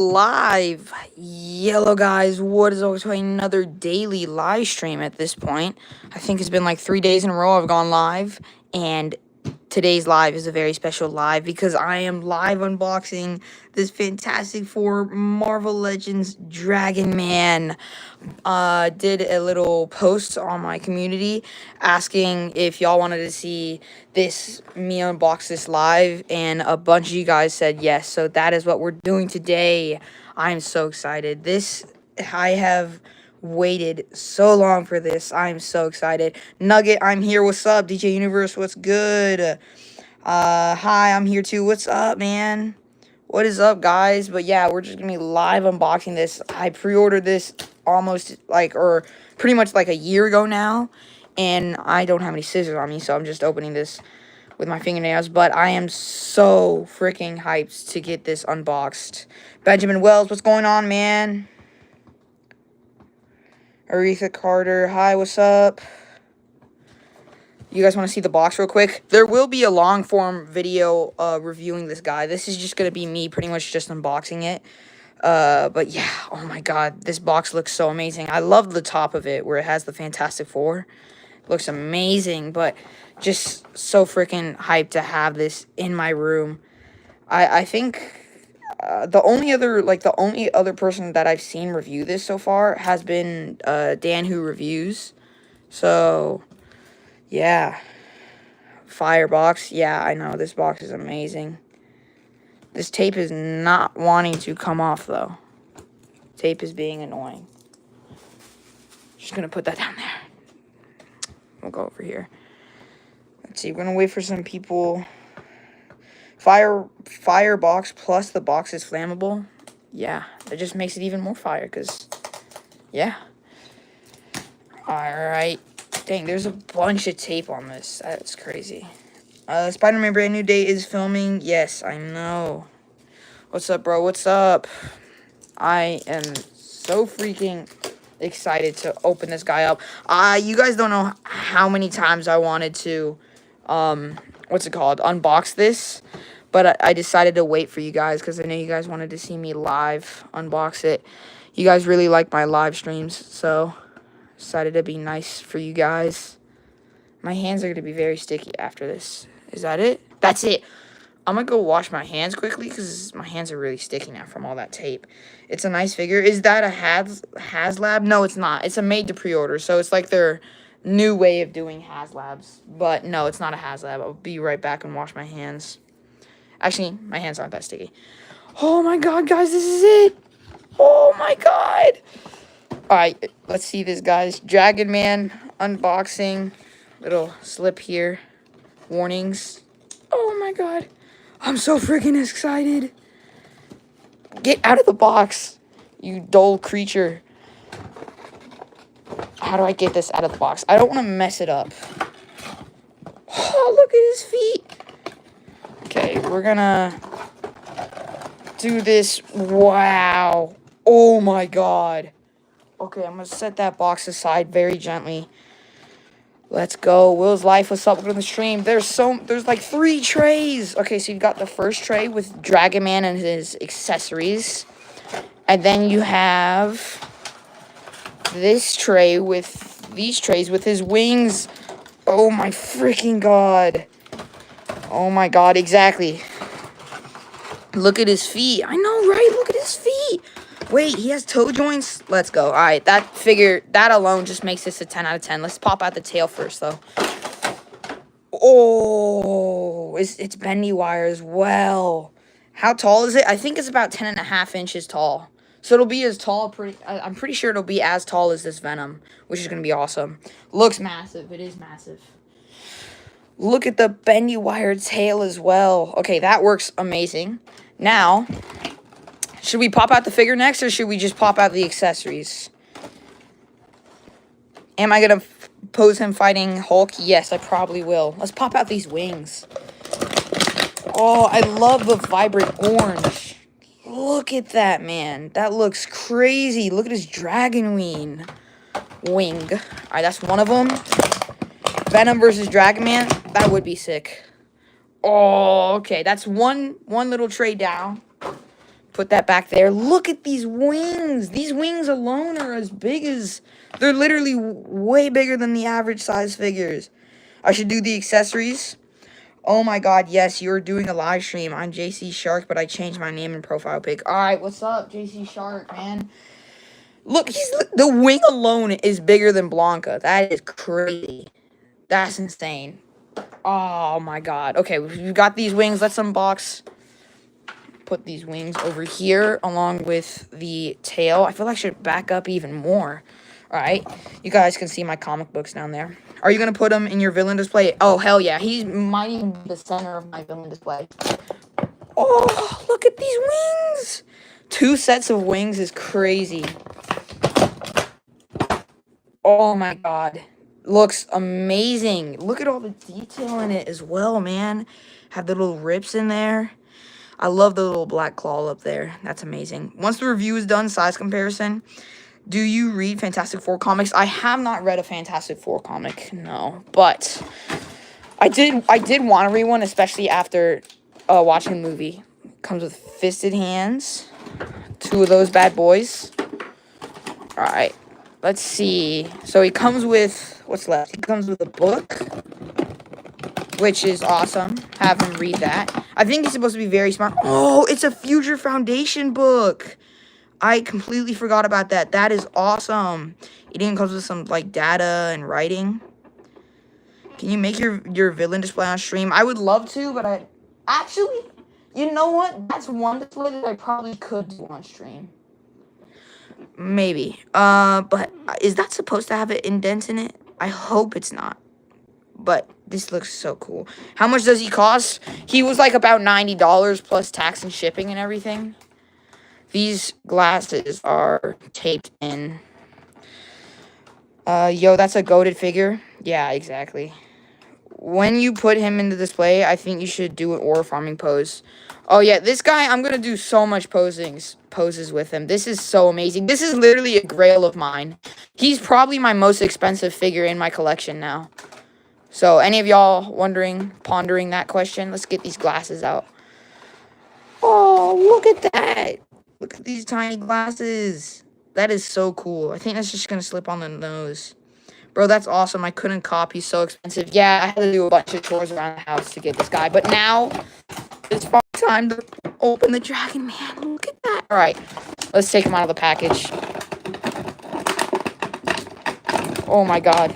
Live. Yellow guys, what is always another daily live stream at this point? I think it's been like 3 days in a row I've gone live, and today's live is a very special live because I am live unboxing this Fantastic Four Marvel Legends Dragon Man. Did a little post on my community asking if y'all wanted to see me unbox this live, and a bunch of you guys said yes, so that is what we're doing today. I'm so excited. I have waited so long for this. I'm so excited. Nugget, I'm here. What's up? DJ Universe, what's good? Hi, I'm here too. What's up, man? What is up, guys? But yeah, we're just gonna be live unboxing this. I pre-ordered this almost or pretty much like a year ago now, and I don't have any scissors on me, so I'm just opening this with my fingernails. But I am so freaking hyped to get this unboxed. Benjamin Wells, what's going on, man? Aretha Carter, hi, what's up? You guys want to see the box real quick? There will be a long form video reviewing this guy. This is just going to be me pretty much just unboxing it. But yeah, oh my god, this box looks so amazing. I love the top of it where it has the Fantastic Four. It looks amazing, but just so freaking hyped to have this in my room. I think the only other person that I've seen review this so far has been Dan Who Reviews. So yeah, Firebox. Yeah, I know this box is amazing. This tape is not wanting to come off, though. Tape is being annoying. Just gonna put that down there. We'll go over here. Let's see. We're gonna wait for some people. Firebox plus the box is flammable. Yeah, that just makes it even more fire. Cause, yeah. All right. Dang, there's a bunch of tape on this. That's crazy. Spider-Man Brand New Day is filming. Yes, I know. What's up, bro? What's up? I am so freaking excited to open this guy up. You guys don't know how many times I wanted to, unbox this. But I decided to wait for you guys because I know you guys wanted to see me live unbox it. You guys really like my live streams, so decided to be nice for you guys. My hands are going to be very sticky after this. Is that it? That's it. I'm going to go wash my hands quickly because my hands are really sticky now from all that tape. It's a nice figure. Is that a HasLab? No, it's not. It's a made to pre-order, so it's like their new way of doing HasLabs. But no, it's not a HasLab. I'll be right back and wash my hands. Actually, my hands aren't that sticky. Oh my god, guys, this is it. Oh my god. Alright, let's see this, guys. Dragon Man unboxing. Little slip here. Warnings. Oh my god. I'm so freaking excited. Get out of the box, you dull creature. How do I get this out of the box? I don't want to mess it up. Oh, look at his feet. Okay, we're gonna do this. Wow. Oh my god. Okay, I'm gonna set that box aside very gently. Let's go. Will's Life, what's up? Welcome to the stream. There's like 3 trays. Okay, so you got the first tray with Dragon Man and his accessories. And then you have this tray with these trays with his wings. Oh my freaking god. Oh my god, exactly. Look at his feet. I know, right? Look at his feet. Wait, he has toe joints? Let's go. All right, that alone just makes this a 10 out of 10. Let's pop out the tail first, though. Oh, it's bendy wire as well. How tall is it? I think it's about 10.5 inches tall. So it'll be as tall, I'm pretty sure it'll be as tall as this Venom, which is going to be awesome. Looks massive. It is massive. Look at the bendy wire tail as well. Okay, that works amazing. Now, should we pop out the figure next, or should we just pop out the accessories? Am I going to pose him fighting Hulk? Yes, I probably will. Let's pop out these wings. Oh, I love the vibrant orange. Look at that, man. That looks crazy. Look at his dragon wing. All right, that's one of them. Venom versus Dragon Man. That would be sick. Oh, okay. That's one little tray down. Put that back there. Look at these wings. These wings alone are as big as... They're literally way bigger than the average size figures. I should do the accessories. Oh my god, yes, you're doing a live stream. I'm JC Shark, but I changed my name and profile pic. Alright, what's up, JC Shark, man? Look, the wing alone is bigger than Blanca. That is crazy. That's insane. Oh my god. Okay, we've got these wings. Let's unbox. Put these wings over here along with the tail. I feel like I should back up even more. Alright, you guys can see my comic books down there. Are you going to put them in your villain display? Oh, hell yeah. He might even be the center of my villain display. Oh, look at these wings. 2 sets of wings is crazy. Oh my god. Looks amazing. Look at all the detail in it as well, man. Have the little rips in there. I love the little black claw up there. That's amazing. Once the review is done, size comparison. Do you read Fantastic Four comics? I have not read a Fantastic Four comic, no. But I did want to read one, especially after watching the movie. Comes with fisted hands. 2 of those bad boys. Alright. Let's see. So he comes with... What's left? He comes with a book, which is awesome. Have him read that. I think he's supposed to be very smart. Oh, it's a Future Foundation book. I completely forgot about that. That is awesome. It even comes with some, like, data and writing. Can you make your villain display on stream? I would love to, but I... Actually, you know what? That's one display that I probably could do on stream. Maybe. But is that supposed to have an indent in it? I hope it's not. But this looks so cool. How much does he cost? He was like about $90 plus tax and shipping and everything. These glasses are taped in. Yo, that's a goated figure. Yeah, exactly. When you put him in the display, I think you should do an ore farming pose. Oh yeah, this guy, I'm gonna do so much poses with him. This is so amazing. This is literally a grail of mine. He's probably my most expensive figure in my collection now. So, any of y'all pondering that question, let's get these glasses out. Oh, look at that. Look at these tiny glasses. That is so cool. I think that's just going to slip on the nose. Bro, that's awesome. I couldn't cop. He's so expensive. Yeah, I had to do a bunch of chores around the house to get this guy. But now, it's time to open the Dragon Man. Look at that. All right, let's take him out of the package. Oh, my God.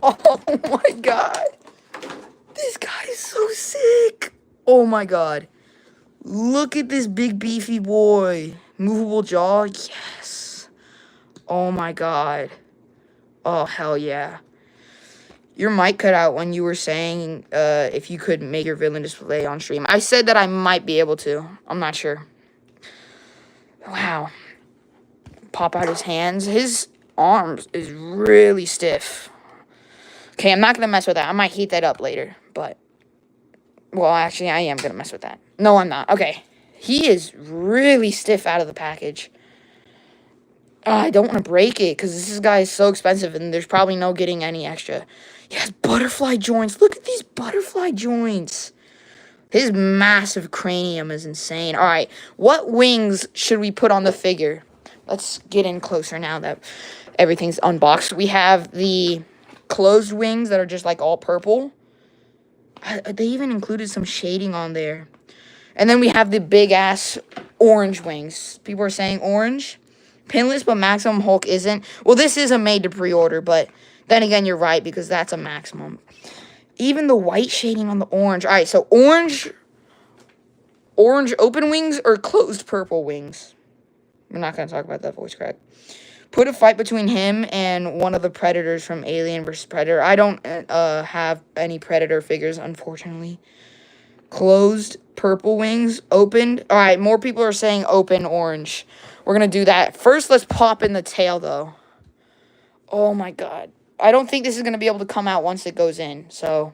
Oh my god. This guy is so sick. Oh my god. Look at this big beefy boy. Movable jaw. Yes. Oh my god. Oh hell yeah. Your mic cut out when you were saying if you could make your villain display on stream. I said that I might be able to. I'm not sure. Wow. Pop out his hands. His arms is really stiff. Okay, I'm not going to mess with that. I might heat that up later, but... Well, actually, I am going to mess with that. No, I'm not. Okay. He is really stiff out of the package. I don't want to break it, because this guy is so expensive, and there's probably no getting any extra. He has butterfly joints. Look at these butterfly joints. His massive cranium is insane. All right, what wings should we put on the figure? Let's get in closer now that everything's unboxed. We have the... closed wings that are just like all purple. They even included some shading on there. And then we have the big ass orange wings. People are saying orange. Pinless, but Maximum Hulk isn't. Well, this is a made to pre-order, but then again, you're right, because that's a maximum. Even the white shading on the orange. All right, so orange open wings or closed purple wings? We're not going to talk about that voice crack. Put a fight between him and one of the Predators from Alien vs. Predator. I don't have any Predator figures, unfortunately. Closed purple wings. Opened. All right, more people are saying open orange. We're going to do that. First, let's pop in the tail, though. Oh, my God. I don't think this is going to be able to come out once it goes in. So,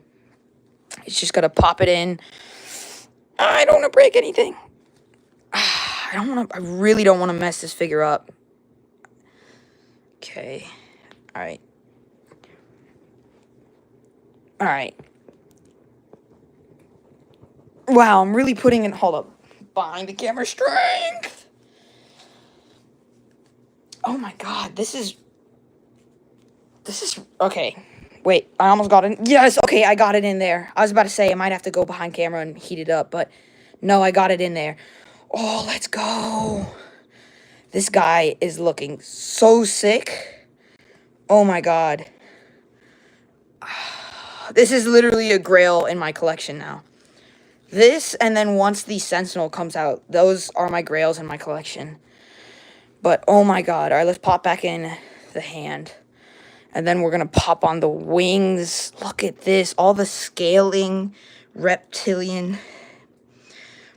it's just going to pop it in. I don't want to break anything. I really don't want to mess this figure up. Okay. Alright. Alright. Wow, I'm really putting in... Hold up. Behind the camera strength. Oh my god, this is... Okay. Wait, I almost got it. Yes, okay, I got it in there. I was about to say I might have to go behind camera and heat it up, but no, I got it in there. Oh, let's go. This guy is looking so sick. Oh my god. This is literally a grail in my collection now. This, and then once the Sentinel comes out, those are my grails in my collection. But, oh my god. Alright, let's pop back in the hand. And then we're going to pop on the wings. Look at this. All the scaling. Reptilian.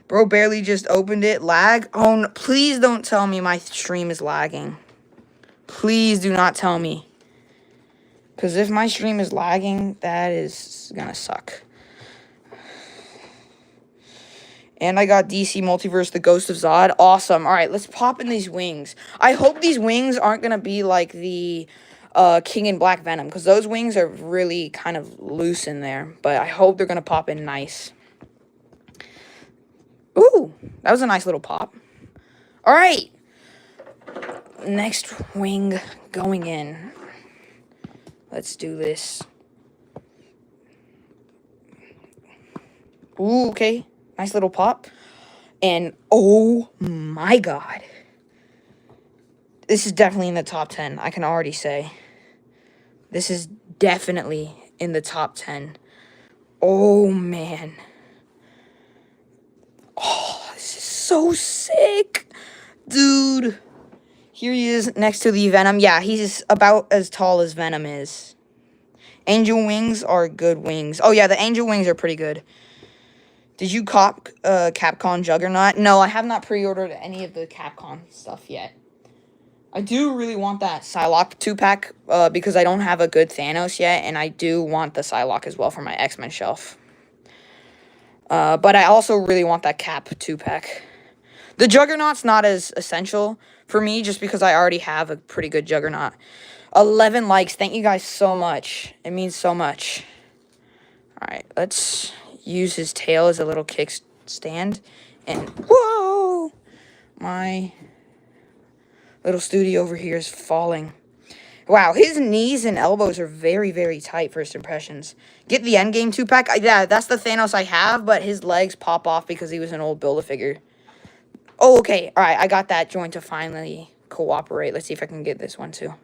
Bro barely just opened it. Lag? Oh, no, please don't tell me my stream is lagging. Please do not tell me. Because if my stream is lagging, that is going to suck. And I got DC Multiverse, the Ghost of Zod. Awesome. All right, let's pop in these wings. I hope these wings aren't going to be like the King in Black Venom, because those wings are really kind of loose in there. But I hope they're going to pop in nice. Ooh, that was a nice little pop. All right. Next wing going in. Let's do this. Ooh, okay. Nice little pop. And, oh my god. This is definitely in the top 10, I can already say. This is definitely in the top 10. Oh, man. Oh, this is so sick. Dude. Here he is next to the Venom. Yeah, he's about as tall as Venom is. Angel wings are good wings. Oh, yeah, the angel wings are pretty good. Did you cop Capcom Juggernaut? No, I have not pre-ordered any of the Capcom stuff yet. I do really want that Psylocke 2-pack because I don't have a good Thanos yet, and I do want the Psylocke as well for my X-Men shelf. But I also really want that Cap 2-pack. The Juggernaut's not as essential for me just because I already have a pretty good Juggernaut. 11 likes. Thank you guys so much. It means so much. Alright, let's use his tail as a little kickstand. And, whoa! My little studio over here is falling. Wow, his knees and elbows are very, very tight, first impressions. Get the Endgame 2-pack. Yeah, that's the Thanos I have, but his legs pop off because he was an old Build-A-Figure. Oh, okay. All right, I got that joint to finally cooperate. Let's see if I can get this one, too.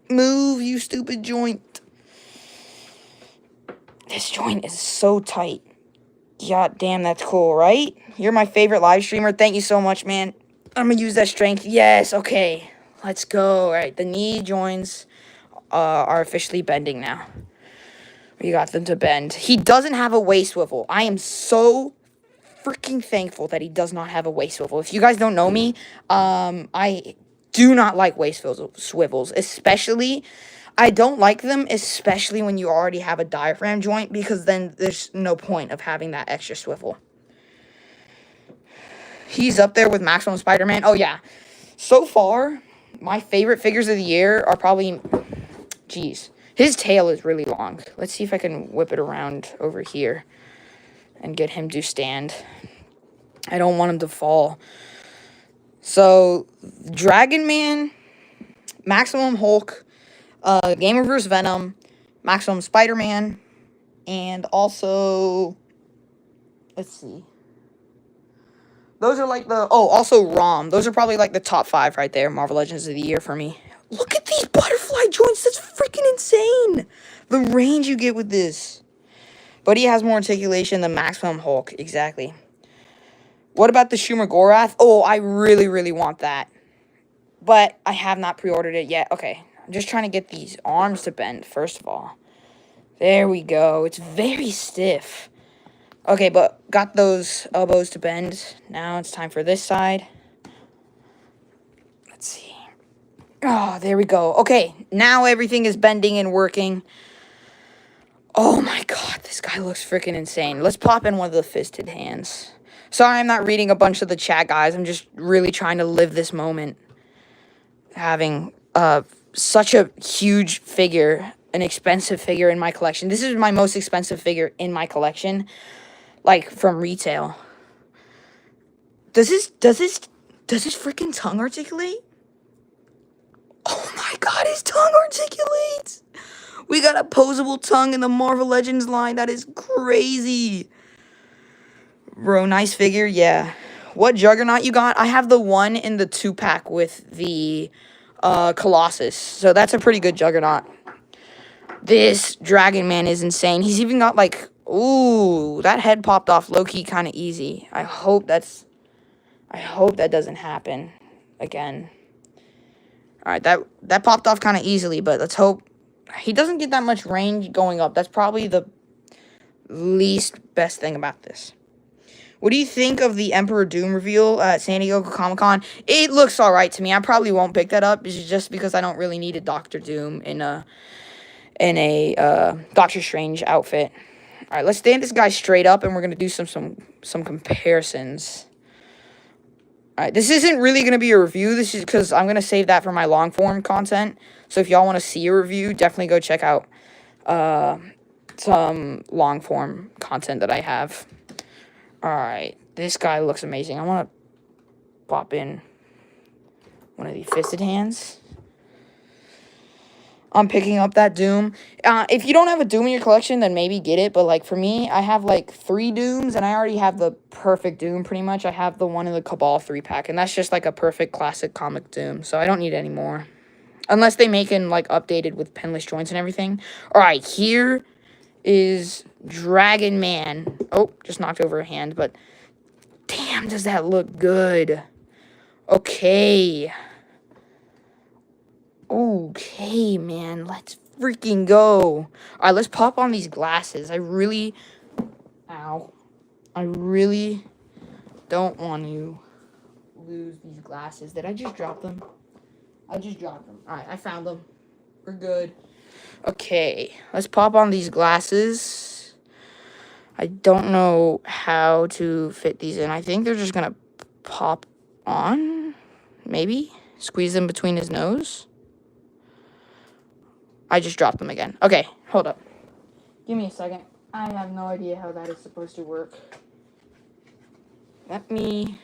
Move, you stupid joint. This joint is so tight. God damn, that's cool, right? You're my favorite live streamer. Thank you so much, man. I'm going to use that strength. Yes, okay. Let's go. All right, the knee joints are officially bending now. We got them to bend. He doesn't have a waist swivel. I am so freaking thankful that he does not have a waist swivel. If you guys don't know me, I do not like waist swivels, especially... I don't like them, especially when you already have a diaphragm joint, because then there's no point of having that extra swivel. He's up there with Maximum Spider-Man. Oh, yeah. So far, my favorite figures of the year are probably... Jeez. His tail is really long. Let's see if I can whip it around over here and get him to stand. I don't want him to fall. So, Dragon Man, Maximum Hulk, Game vs. Venom, Maximum Spider-Man, and also, let's see. Those are like the, oh, also ROM. Those are probably like the top 5 right there, Marvel Legends of the Year for me. Look at these butterfly joints. That's freaking insane. The range you get with this. But he has more articulation than Maximum Hulk. Exactly. What about the Schumer Gorath? Oh, I really, really want that. But I have not pre-ordered it yet. Okay. I'm just trying to get these arms to bend, first of all. There we go. It's very stiff. Okay, but got those elbows to bend. Now it's time for this side. Let's see. Oh, there we go. Okay, now everything is bending and working. Oh my god, this guy looks freaking insane. Let's pop in one of the fisted hands. Sorry I'm not reading a bunch of the chat, guys. I'm just really trying to live this moment. having such a huge figure, an expensive figure in my collection. This is my most expensive figure in my collection, like from retail. Does his freaking tongue articulate? Oh my god, his tongue articulates! We got a posable tongue in the Marvel Legends line. That is crazy. Bro, nice figure, yeah. What Juggernaut you got? I have the one in the 2-pack with the Colossus. So that's a pretty good Juggernaut. This Dragon Man is insane. He's even got like, ooh, that head popped off low-key kind of easy. I hope that doesn't happen again. Alright, that popped off kind of easily, but let's hope he doesn't get that much range going up. That's probably the least best thing about this. What do you think of the Emperor Doom reveal at San Diego Comic-Con? It looks alright to me. I probably won't pick that up. It's just because I don't really need a Doctor Doom in a Doctor Strange outfit. Alright, let's stand this guy straight up, and we're going to do some comparisons. Alright, this isn't really going to be a review. This is because I'm going to save that for my long-form content. So if y'all want to see a review, definitely go check out some long-form content that I have. Alright, this guy looks amazing. I want to pop in one of the fisted hands. I'm picking up that Doom. If you don't have a Doom in your collection, then maybe get it. But, like, for me, I have, like, 3 Dooms, and I already have the perfect Doom, pretty much. I have the one in the Cabal 3-pack, and that's just, like, a perfect classic comic Doom. So I don't need any more. Unless they make it, like, updated with penless joints and everything. Alright, here is Dragon Man. Oh, just knocked over a hand, but damn, does that look good. Okay. Okay, man. Let's freaking go. Alright, let's pop on these glasses. I really don't want to lose these glasses. Did I just drop them? I just dropped them. Alright, I found them. We're good. Okay, let's pop on these glasses. I don't know how to fit these in. I think they're just gonna pop on. Maybe. Squeeze them between his nose. I just dropped them again. Okay, hold up. Give me a second. I have no idea how that is supposed to work. Let me...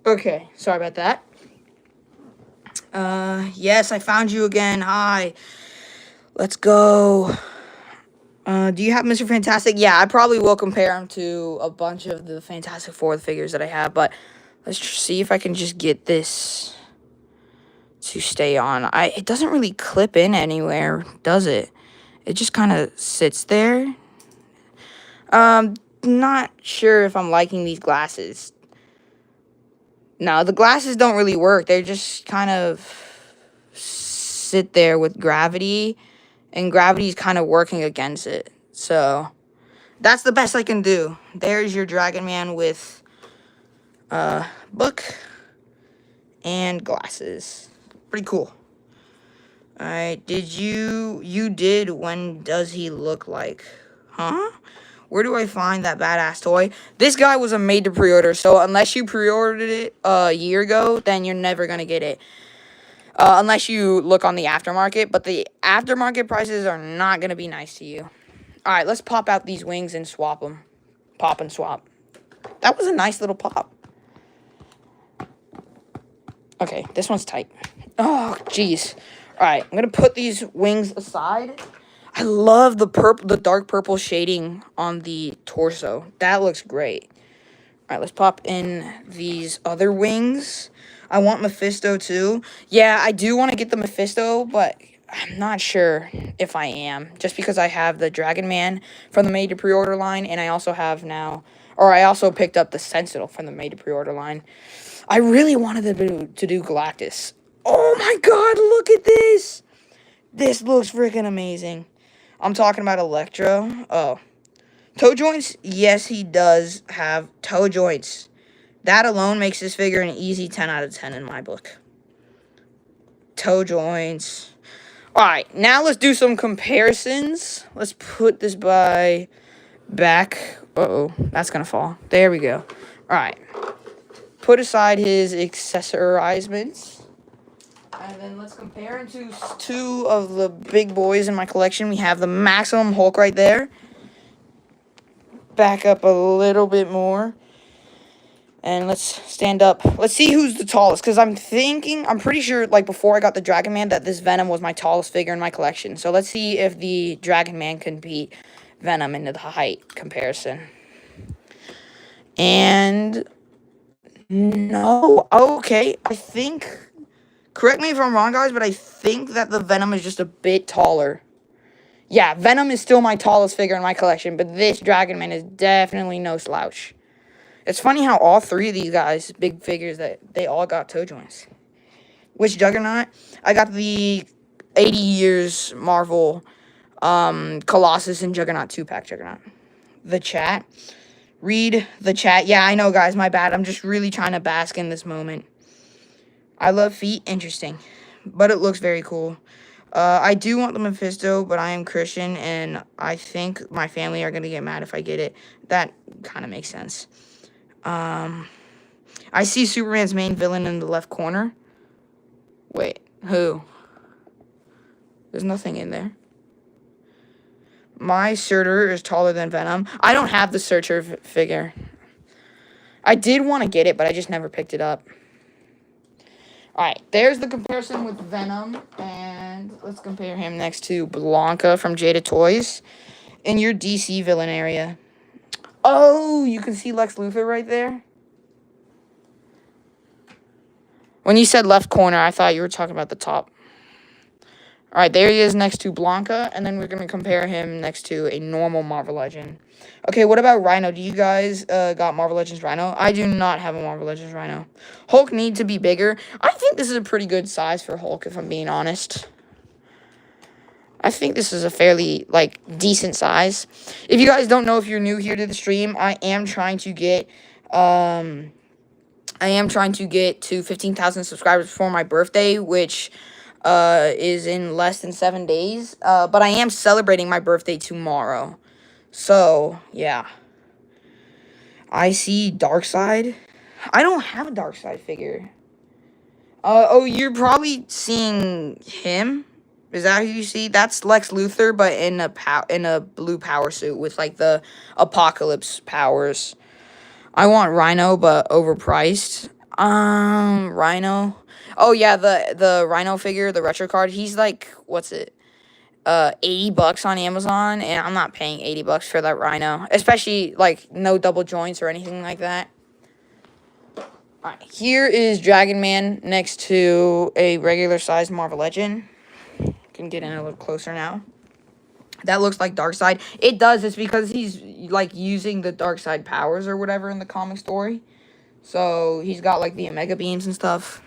Okay, sorry about that. Yes, I found you again. Hi. Let's go. Do you have Mr. Fantastic? Yeah, I probably will compare him to a bunch of the Fantastic Four figures that I have, but let's see if I can just get this to stay on. It doesn't really clip in anywhere, does it? It just kind of sits there. Not sure if I'm liking these glasses. No, the glasses don't really work. They just kind of sit there with gravity, and gravity's kind of working against it. So, that's the best I can do. There's your Dragon Man with book and glasses. Pretty cool. Alright, you did When Does He Look Like? Huh? Where do I find that badass toy? This guy was a made to pre-order, so unless you pre-ordered it a year ago, then you're never going to get it. Unless you look on the aftermarket, but the aftermarket prices are not going to be nice to you. Alright, let's pop out these wings and swap them. Pop and swap. That was a nice little pop. Okay, this one's tight. Oh, jeez. Alright, I'm going to put these wings aside. I love the dark purple shading on the torso. That looks great. Alright, let's pop in these other wings. I want Mephisto too. Yeah, I do want to get the Mephisto, but I'm not sure if I am. Just because I have the Dragon Man from the Made to Pre-Order line, and I also have now... Or I also picked up the Sentinel from the Made to Pre-Order line. I really wanted to do Galactus. Oh my god, look at this! This looks freaking amazing. I'm talking about Electro. Oh. Toe joints? Yes, he does have toe joints. That alone makes this figure an easy 10 out of 10 in my book. Toe joints. Alright, now let's do some comparisons. Let's put this guy back Uh-oh, that's gonna fall. There we go. Alright. Put aside his accessorisements. And then let's compare him to two of the big boys in my collection. We have the Maximum Hulk right there. Back up a little bit more. And let's stand up. Let's see who's the tallest. Because I'm pretty sure, like, before I got the Dragon Man, that this Venom was my tallest figure in my collection. So let's see if the Dragon Man can beat Venom into the height comparison. And no. Okay. I think, correct me if I'm wrong, guys, but I think that the Venom is just a bit taller. Yeah, Venom is still my tallest figure in my collection, but this Dragon Man is definitely no slouch. It's funny how all three of these guys, big figures, that they all got toe joints. Which Juggernaut? I got the 80 Years Marvel Colossus and Juggernaut 2-pack Juggernaut. The chat. Read the chat. Yeah, I know, guys. My bad. I'm just really trying to bask in this moment. I love feet. Interesting. But it looks very cool. I do want the Mephisto, but I am Christian, and I think my family are going to get mad if I get it. That kind of makes sense. I see Superman's main villain in the left corner. Wait, who? There's nothing in there. My Surtur is taller than Venom. I don't have the Surtur figure. I did want to get it, but I just never picked it up. Alright, there's the comparison with Venom. And let's compare him next to Blanca from Jada Toys in your DC villain area. Oh, you can see Lex Luthor right there. When you said left corner, I thought you were talking about the top. Alright, there he is next to Blanca, and then we're going to compare him next to a normal Marvel Legend. Okay, what about Rhino? Do you guys got Marvel Legends Rhino? I do not have a Marvel Legends Rhino. Hulk needs to be bigger. I think this is a pretty good size for Hulk, if I'm being honest. I think this is a fairly, like, decent size. If you guys don't know, if you're new here to the stream, I am trying to get to 15,000 subscribers before my birthday, which is in less than 7 days. But I am celebrating my birthday tomorrow. So, yeah. I see Darkseid. I don't have a Darkseid figure. Oh, you're probably seeing him. Is that who you see? That's Lex Luthor, but in a blue power suit with, like, the apocalypse powers. I want Rhino, but overpriced. Rhino. Oh, yeah, the Rhino figure, the retro card, he's like, what's it? $80 on Amazon, and I'm not paying $80 for that Rhino. Especially, like, no double joints or anything like that. Alright, here is Dragon Man next to a regular-sized Marvel Legend. Can get in a little closer now. That looks like Darkseid. It does. It's because he's, like, using the Darkseid powers or whatever in the comic story. So, he's got, like, the Omega Beams and stuff.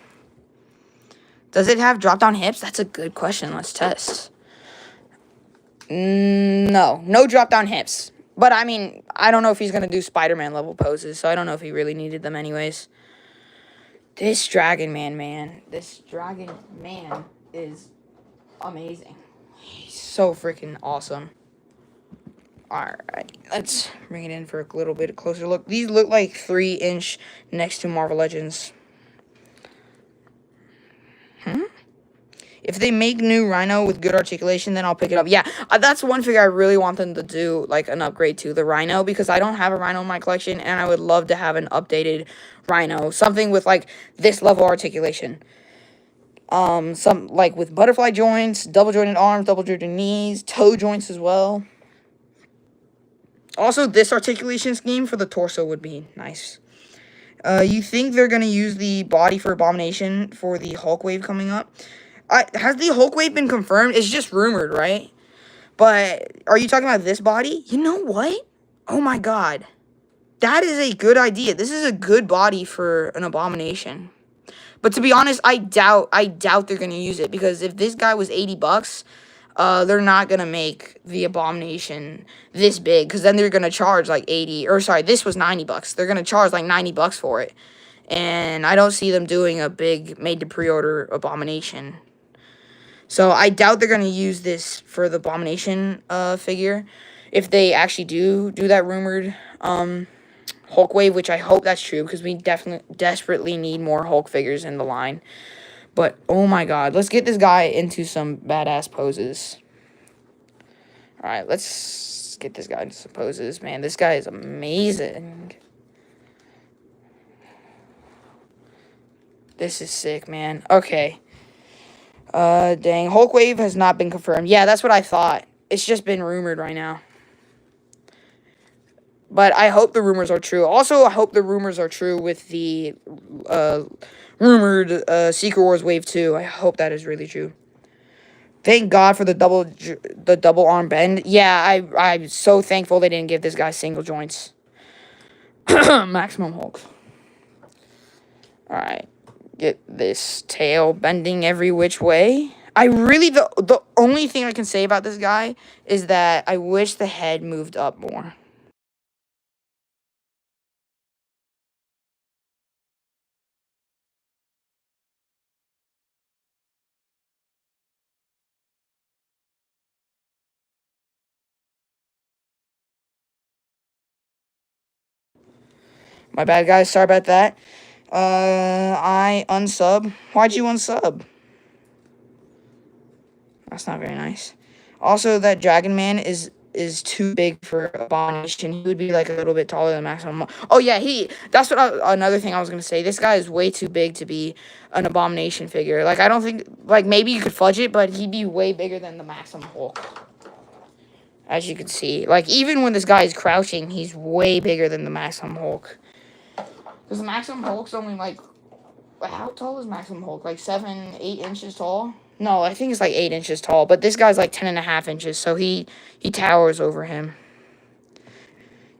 Does it have drop-down hips? That's a good question. Let's test. No. No drop-down hips. But, I mean, I don't know if he's going to do Spider-Man level poses, so I don't know if he really needed them anyways. This Dragon Man, man. This Dragon Man is amazing. He's so freaking awesome. Alright, let's bring it in for a little bit closer look. These look like 3-inch next to Marvel Legends. If they make new Rhino with good articulation, then I'll pick it up. Yeah, that's one figure I really want them to do, like, an upgrade to, the Rhino, because I don't have a Rhino in my collection, and I would love to have an updated Rhino. Something with, like, this level articulation. Some, like, with butterfly joints, double jointed arms, double jointed knees, toe joints as well. Also, this articulation scheme for the torso would be nice. You think they're going to use the body for Abomination for the Hulk wave coming up? Has the Hulk wave been confirmed? It's just rumored, right? But are you talking about this body? You know what? Oh my god. That is a good idea. This is a good body for an Abomination. But to be honest, I doubt they're going to use it. Because if this guy was $80, they're not going to make the Abomination this big. Because then they're going to charge like 80. Or sorry, this was $90. They're going to charge like $90 for it. And I don't see them doing a big made-to-pre-order Abomination. So I doubt they're going to use this for the Abomination figure. if they actually do that rumored Hulk wave, which I hope that's true because we desperately need more Hulk figures in the line. But oh my god, let's get this guy into some badass poses. All right, let's get this guy into some poses, man. This guy is amazing. This is sick, man. Okay. Dang. Hulk wave has not been confirmed. Yeah, that's what I thought. It's just been rumored right now. But I hope the rumors are true. Also, I hope the rumors are true with the rumored Secret Wars Wave 2. I hope that is really true. Thank God for the double arm bend. Yeah, I'm so thankful they didn't give this guy single joints. Maximum Hulk. Alright. Get this tail bending every which way. I really, the only thing I can say about this guy is that I wish the head moved up more. My bad, guys. Sorry about that. I unsub. Why'd you unsub? That's not very nice. Also, that Dragon Man is too big for Abomination. He would be like a little bit taller than Maximum. Oh yeah, that's what another thing I was gonna say. This guy is way too big to be an Abomination figure. Like I don't think like maybe you could fudge it, but he'd be way bigger than the Maximum Hulk. As you can see, like even when this guy is crouching, he's way bigger than the Maximum Hulk. Because the Maximum Hulk's only like, how tall is Maximum Hulk? Like 7, 8 inches tall? No, I think it's like 8 inches tall. But this guy's like 10.5 inches, so he towers over him.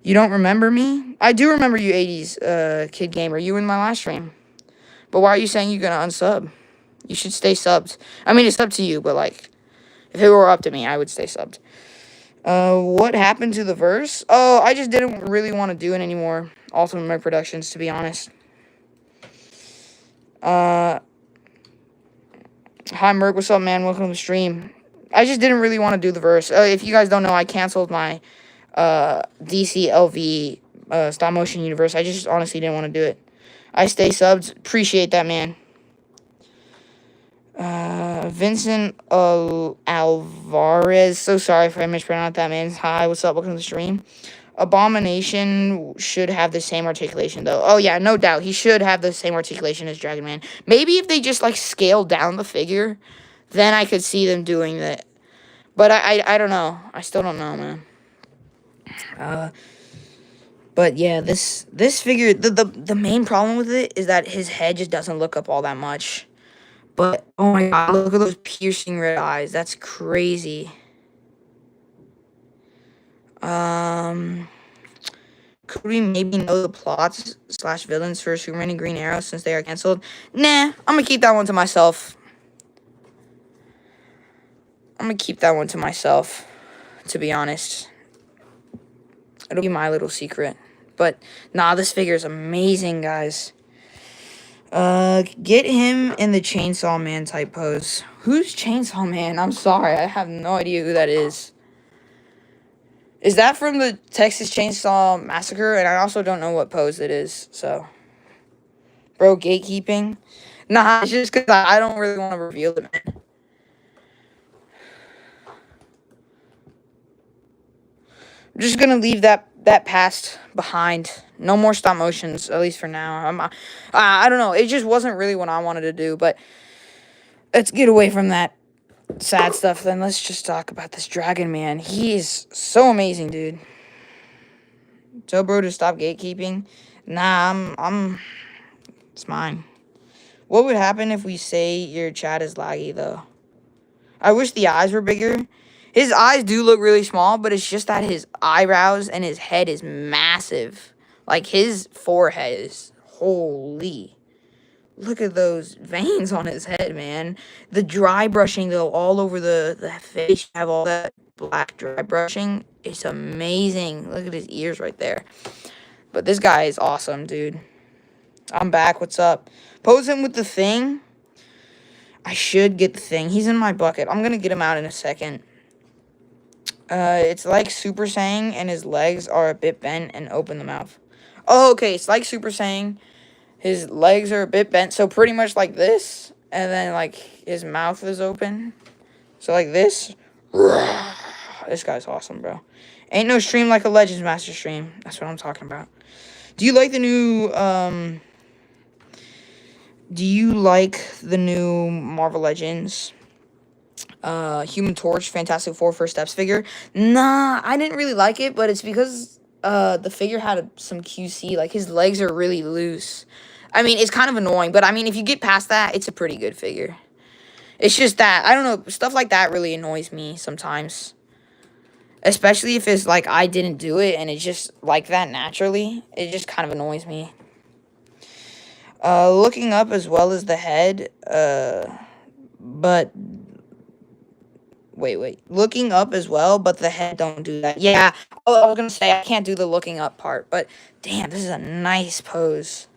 You don't remember me? I do remember you, 80s kid gamer. You were in my last stream. But why are you saying you're gonna unsub? You should stay subbed. I mean, it's up to you, but like, if it were up to me, I would stay subbed. What happened to the verse? Oh, I just didn't really want to do it anymore. Ultimate Merc Productions, to be honest. Hi, Merc. What's up, man? Welcome to the stream. I just didn't really want to do the verse. If you guys don't know, I canceled my DC LV stop motion universe. I just honestly didn't want to do it. I stay subbed. Appreciate that, man. Vincent Alvarez. So sorry if I mispronounced that, man. Hi, what's up? Welcome to the stream. Abomination should have the same articulation, though. Oh, yeah, no doubt. He should have the same articulation as Dragon Man. Maybe if they just, like, scale down the figure, then I could see them doing that. But I don't know. I still don't know, man. But, yeah, this figure, the main problem with it is that his head just doesn't look up all that much. But, oh, my God, look at those piercing red eyes. That's crazy. Could we maybe know the plots / villains for Superman and Green Arrow since they are canceled? Nah, I'm gonna keep that one to myself. To be honest. It'll be my little secret. But, nah, this figure is amazing, guys. Get him in the Chainsaw Man type pose. Who's Chainsaw Man? I'm sorry, I have no idea who that is. Is that from the Texas Chainsaw Massacre? And I also don't know what pose it is, so. Bro, gatekeeping? Nah, it's just because I don't really want to reveal it, man. I'm just going to leave that past behind. No more stop motions, at least for now. I don't know. It just wasn't really what I wanted to do, but let's get away from that sad stuff, then let's just talk about this Dragon Man. He is so amazing, dude. Tell bro to stop gatekeeping. Nah, it's mine. What would happen if we say your chat is laggy, though? I wish the eyes were bigger. His eyes do look really small, but it's just that his eyebrows and his head is massive. Like, his forehead is holy. Look at those veins on his head, man. The dry brushing, though, all over the face. Have all that black dry brushing. It's amazing. Look at his ears right there. But this guy is awesome, dude. I'm back. What's up? Pose him with the Thing. I should get the Thing. He's in my bucket. I'm going to get him out in a second. It's like Super Saiyan, and his legs are a bit bent and open the mouth. Oh, okay, it's like Super Saiyan. His legs are a bit bent, so pretty much like this, and then like his mouth is open. So like this. This guy's awesome, bro. Ain't no stream like a Legends Master stream. That's what I'm talking about. Do you like the new Marvel Legends Human Torch Fantastic Four First Steps figure? Nah, I didn't really like it, but it's because the figure had some QC. Like, his legs are really loose. I mean, it's kind of annoying, but I mean, if you get past that, it's a pretty good figure. It's just that, I don't know, stuff like that really annoys me sometimes. Especially if it's like I didn't do it and it's just like that naturally. It just kind of annoys me. Looking up as well as the head, but wait. Looking up as well, but the head don't do that. Yeah, I was gonna say I can't do the looking up part, but damn, this is a nice pose.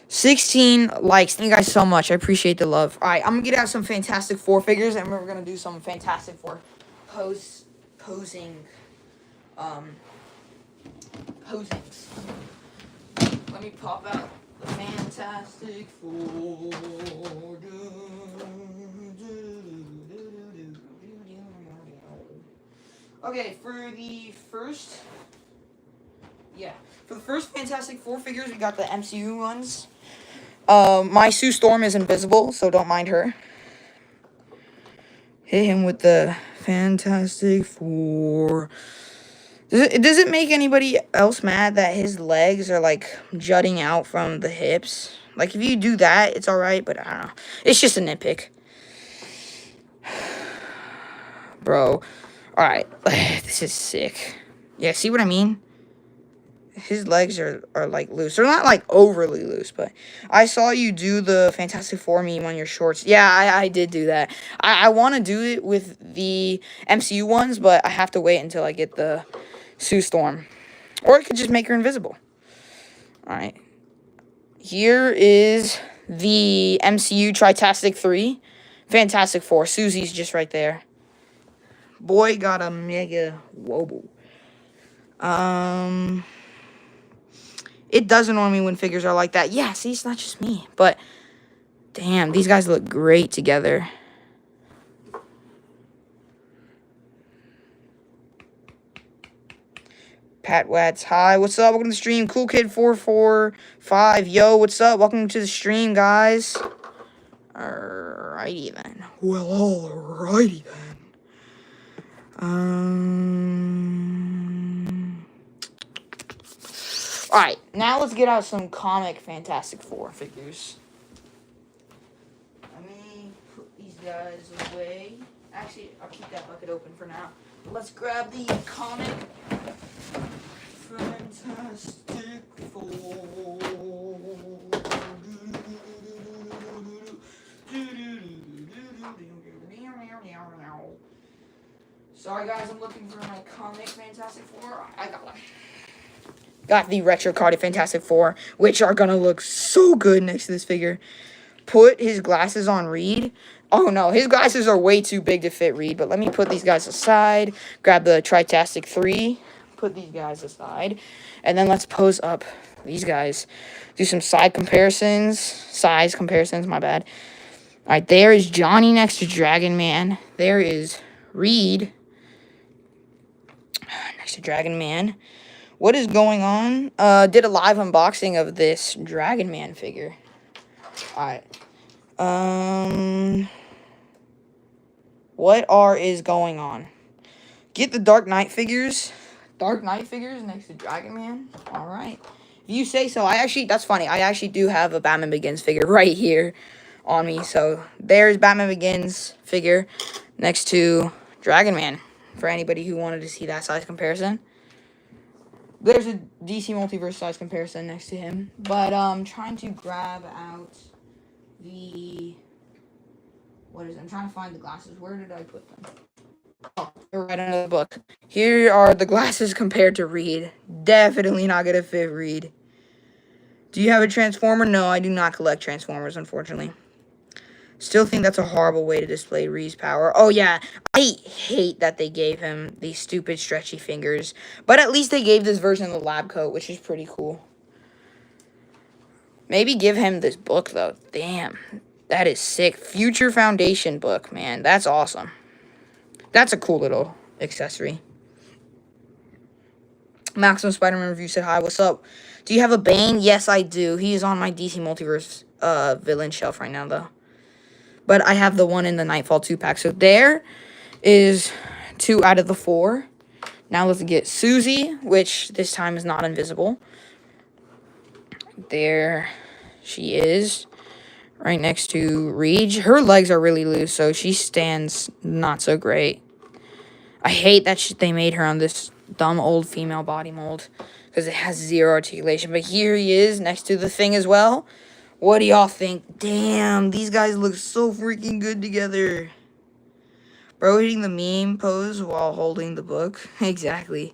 16 likes. Thank you guys so much. I appreciate the love. Alright, I'm gonna get out some Fantastic Four figures, and we're gonna do some Fantastic Four posings. Let me pop out the Fantastic Four. Okay, for the first Fantastic Four figures, we got the MCU ones. My Sue Storm is invisible, so don't mind her. Hit him with the Fantastic Four. Does it make anybody else mad that his legs are, like, jutting out from the hips? Like, if you do that, it's alright, but I don't know. It's just a nitpick. Bro. Alright. This is sick. Yeah, see what I mean? His legs are like, loose. They're not, like, overly loose, but I saw you do the Fantastic Four meme on your shorts. Yeah, I did do that. I want to do it with the MCU ones, but I have to wait until I get the Sue Storm. Or I could just make her invisible. Alright. Here is the MCU Tritastic 3. Fantastic Four. Susie's just right there. Boy got a mega wobble. It does annoy me when figures are like that. Yeah, see, it's not just me. But, damn, these guys look great together. Pat Watts, hi, what's up? Welcome to the stream. Cool Kid 445, yo, what's up? Welcome to the stream, guys. Alrighty then. Well, alrighty then. Alright, now let's get out some comic Fantastic Four figures. Let me put these guys away. Actually, I'll keep that bucket open for now. Let's grab the comic Fantastic Four. Sorry guys, I'm looking for my comic Fantastic Four. I got one. Got the retro carded Fantastic Four, which are gonna look so good next to this figure. Put his glasses on Reed. Oh no, his glasses are way too big to fit Reed, but let me put these guys aside. Grab the Tritastic 3. Put these guys aside. And then let's pose up these guys. Do some size comparisons, my bad. Alright, there is Johnny next to Dragon Man. There is Reed next to Dragon Man. What is going on? Did a live unboxing of this Dragon Man figure. Alright. What is going on? Get the Dark Knight figures. Dark Knight figures next to Dragon Man. Alright. If you say so. That's funny. I actually do have a Batman Begins figure right here on me. So, there's Batman Begins figure next to Dragon Man. For anybody who wanted to see that size comparison. There's a DC Multiverse size comparison next to him. But, I'm trying to grab out the... I'm trying to find the glasses. Where did I put them? Oh, they're right under the book. Here are the glasses compared to Reed. Definitely not going to fit Reed. Do you have a Transformer? No, I do not collect Transformers, unfortunately. Still think that's a horrible way to display Reed's power. Oh, yeah. I hate that they gave him these stupid stretchy fingers. But at least they gave this version of the lab coat, which is pretty cool. Maybe give him this book, though. Damn. That is sick. Future Foundation book, man. That's awesome. That's a cool little accessory. Maximum Spider-Man Review said, hi, what's up? Do you have a Bane? Yes, I do. He is on my DC Multiverse villain shelf right now, though. But I have the one in the Nightfall 2-pack. So there is 2 out of the 4. Now let's get Susie, which this time is not invisible. There she is, right next to Reed. Her legs are really loose, so she stands not so great. I hate that they made her on this dumb old female body mold because it has 0 articulation. But here he is next to the Thing as well. What do y'all think? Damn, these guys look so freaking good together. Bro hitting the meme pose while holding the book. Exactly.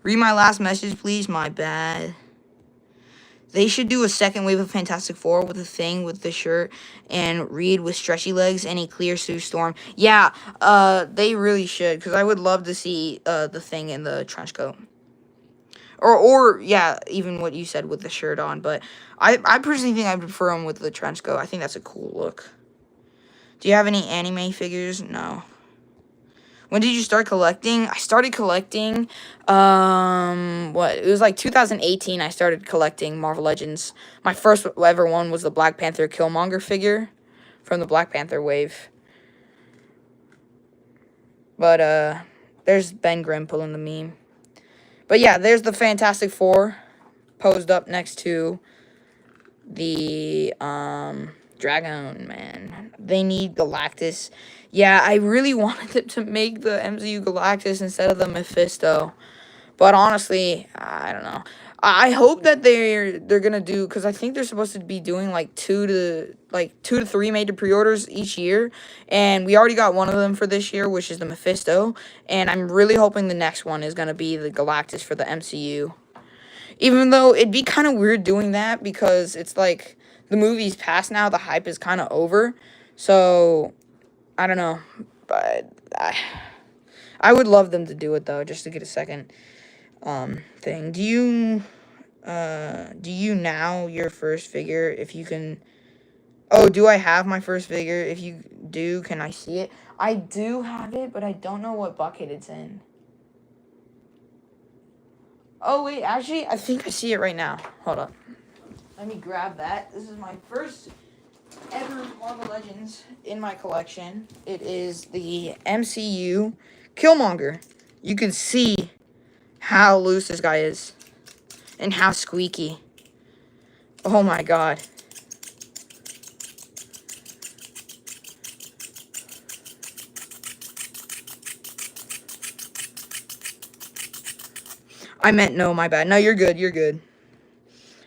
Read my last message, please. My bad. They should do a second wave of Fantastic Four with the Thing with the shirt and Reed with stretchy legs and a clear Sue Storm. Yeah, they really should, because I would love to see the Thing in the trench coat. Or yeah, even what you said with the shirt on. But I personally think I prefer him with the trench coat. I think that's a cool look. Do you have any anime figures? No. When did you start collecting? I started collecting, it was like 2018 I started collecting Marvel Legends. My first ever one was the Black Panther Killmonger figure from the Black Panther wave. But, there's Ben Grimm pulling the meme. But yeah, there's the Fantastic Four posed up next to the, Dragon, man. They need Galactus. Yeah, I really wanted them to make the MCU Galactus instead of the Mephisto. But honestly, I don't know. I hope that they're gonna do, because I think they're supposed to be doing like 2 to 3 made to pre-orders each year, and we already got one of them for this year, which is the Mephisto, and I'm really hoping the next one is gonna be the Galactus for the MCU. Even though it'd be kind of weird doing that, because it's like the movie's past now, the hype is kind of over. So I don't know, but I would love them to do it though, just to get a second thing. Do you now your first figure, if you can? Oh, do I have my first figure? If you do, can I see it? I do have it, but I don't know what bucket it's in. Oh wait, actually, I think I see it right now. Hold up. Let me grab that. This is my first ever Marvel Legends in my collection. It is the MCU Killmonger. You can see how loose this guy is and how squeaky. Oh my god. I meant no, my bad. No, you're good. You're good.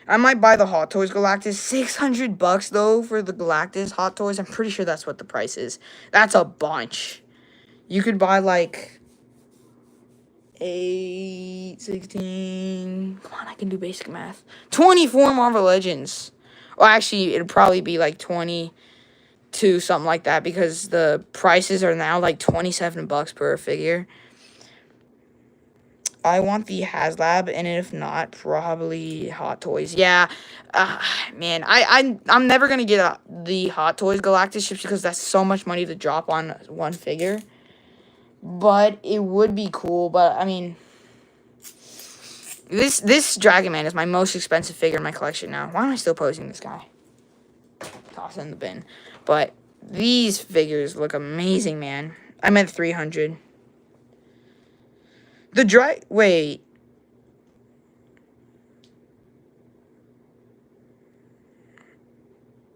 I might buy the Hot Toys Galactus. $600 though for the Galactus Hot Toys. I'm pretty sure that's what the price is. That's a bunch. You could buy like 8, 16. Come on, I can do basic math. 24 Marvel Legends. Well, actually, it'd probably be like 22, something like that, because the prices are now like $27 per figure. I want the HasLab, and if not, probably Hot Toys. Yeah, man, I'm never gonna get the Hot Toys Galactus just because that's so much money to drop on one figure. But it would be cool. But I mean, this Dragon Man is my most expensive figure in my collection now. Why am I still posing this guy? Toss it in the bin. But these figures look amazing, man. I meant 300. Wait.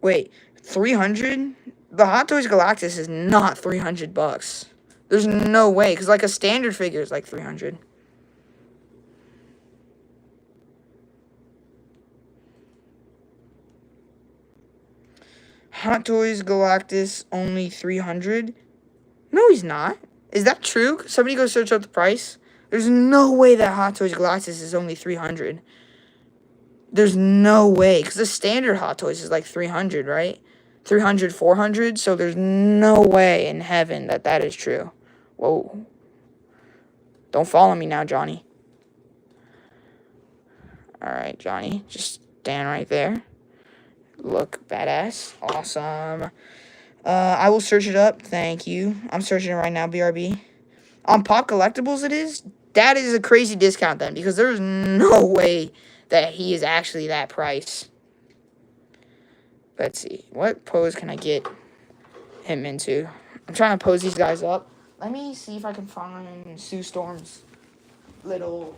Wait, 300? The Hot Toys Galactus is not $300. There's no way, because like a standard figure is like 300. Hot Toys Galactus only 300? No, he's not. Is that true? Somebody go search up the price. There's no way that Hot Toys Galactus is only 300. There's no way, because the standard Hot Toys is like 300, right? 300, 400. So there's no way in heaven that that is true. Whoa. Don't follow me now, Johnny. Alright, Johnny. Just stand right there. Look badass. Awesome. I will search it up. Thank you. I'm searching it right now, BRB. On Pop Collectibles it is. That is a crazy discount then, because there's no way that he is actually that price. Let's see. What pose can I get him into? I'm trying to pose these guys up. Let me see if I can find Sue Storm's little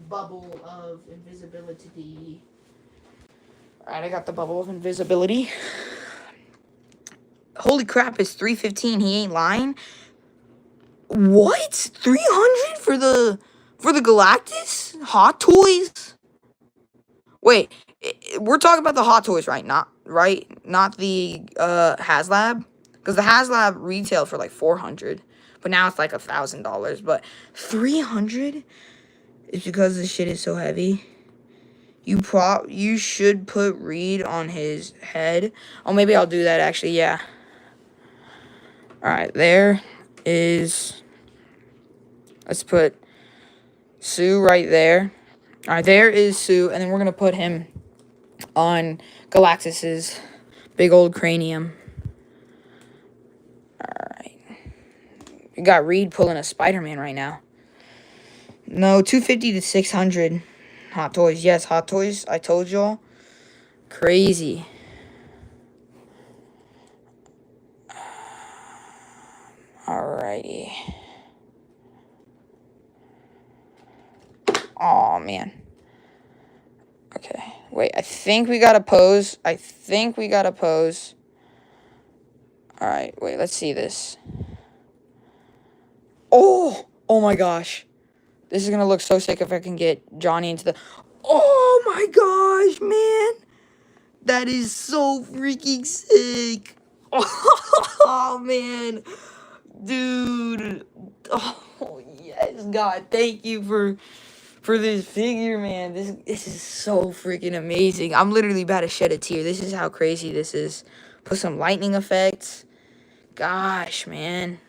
bubble of invisibility. Alright, I got the bubble of invisibility. Holy crap, it's 315. He ain't lying. What? 300 for the Galactus? Hot Toys? Wait, we're talking about the Hot Toys, right? Not the HasLab, because the HasLab retail for like 400, but now it's like $1,000. But 300 is because this shit is so heavy. You should put Reed on his head. Oh, maybe I'll do that actually. Yeah. All right, there is. Let's put Sue right there. All right, there is Sue, and then we're gonna put him on Galactus's big old cranium. Alright. We got Reed pulling a Spider-Man right now. No, 250 to 600. Hot Toys. Yes, Hot Toys. I told y'all. Crazy. Alrighty. Oh man. Okay. Wait, I think we got to pose. Alright, wait, let's see this. Oh my gosh. This is going to look so sick if I can get Johnny into the... Oh my gosh, man. That is so freaking sick. Oh, man. Dude. Oh, yes, God. Thank you for this figure, man. This is so freaking amazing. I'm literally about to shed a tear. This is how crazy this is. Put some lightning effects. Gosh, man.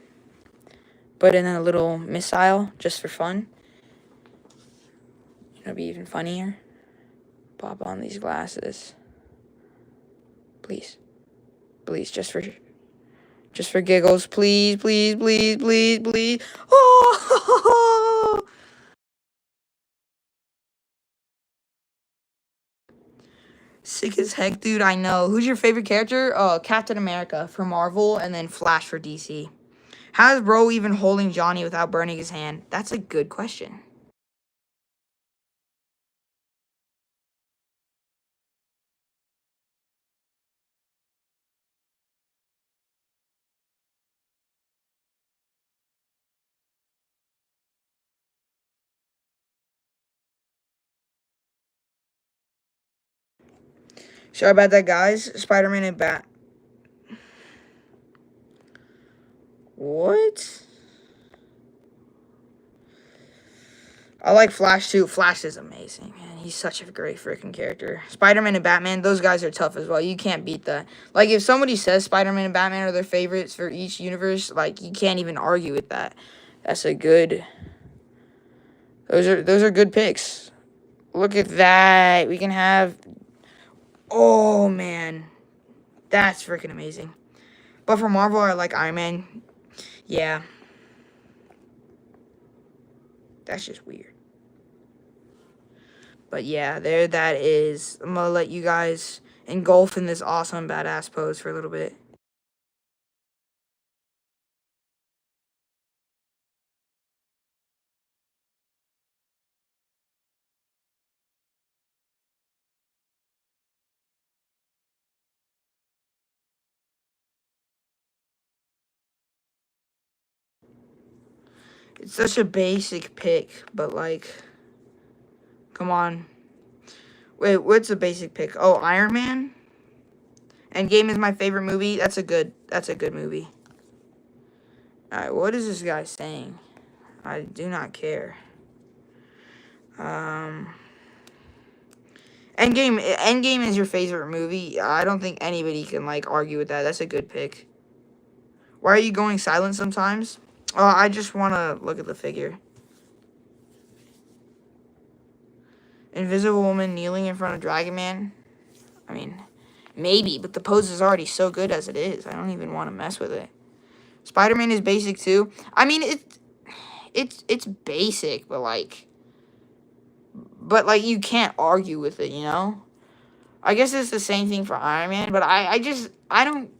Put in a little missile just for fun. It'll be even funnier. Pop on these glasses. Please. Please, just for giggles. Please, please, please, please, please. Oh! Sick as heck, dude, I know. Who's your favorite character? Captain America for Marvel, and then Flash for DC. How is bro even holding Johnny without burning his hand? That's a good question. Sorry about that, guys. Spider-Man and Bat. What? I like Flash too. Flash is amazing, man. He's such a great freaking character. Spider-Man and Batman, those guys are tough as well. You can't beat that. Like, if somebody says Spider-Man and Batman are their favorites for each universe, like, you can't even argue with that. That's a good... Those are good picks. Look at that. We can have... Oh, man. That's freaking amazing. But for Marvel, I like Iron Man. Yeah. That's just weird. But yeah, there that is. I'm going to let you guys engulf in this awesome badass pose for a little bit. It's such a basic pick, but like, come on. Wait, what's a basic pick? Oh, Iron Man? Endgame is my favorite movie. That's a good movie. Alright, what is this guy saying? I do not care. Endgame is your favorite movie. I don't think anybody can, like, argue with that. That's a good pick. Why are you going silent sometimes? Oh, I just want to look at the figure. Invisible Woman kneeling in front of Dragon Man. I mean, maybe, but the pose is already so good as it is. I don't even want to mess with it. Spider-Man is basic too. I mean, it's basic, but like you can't argue with it, you know? I guess it's the same thing for Iron Man, but I don't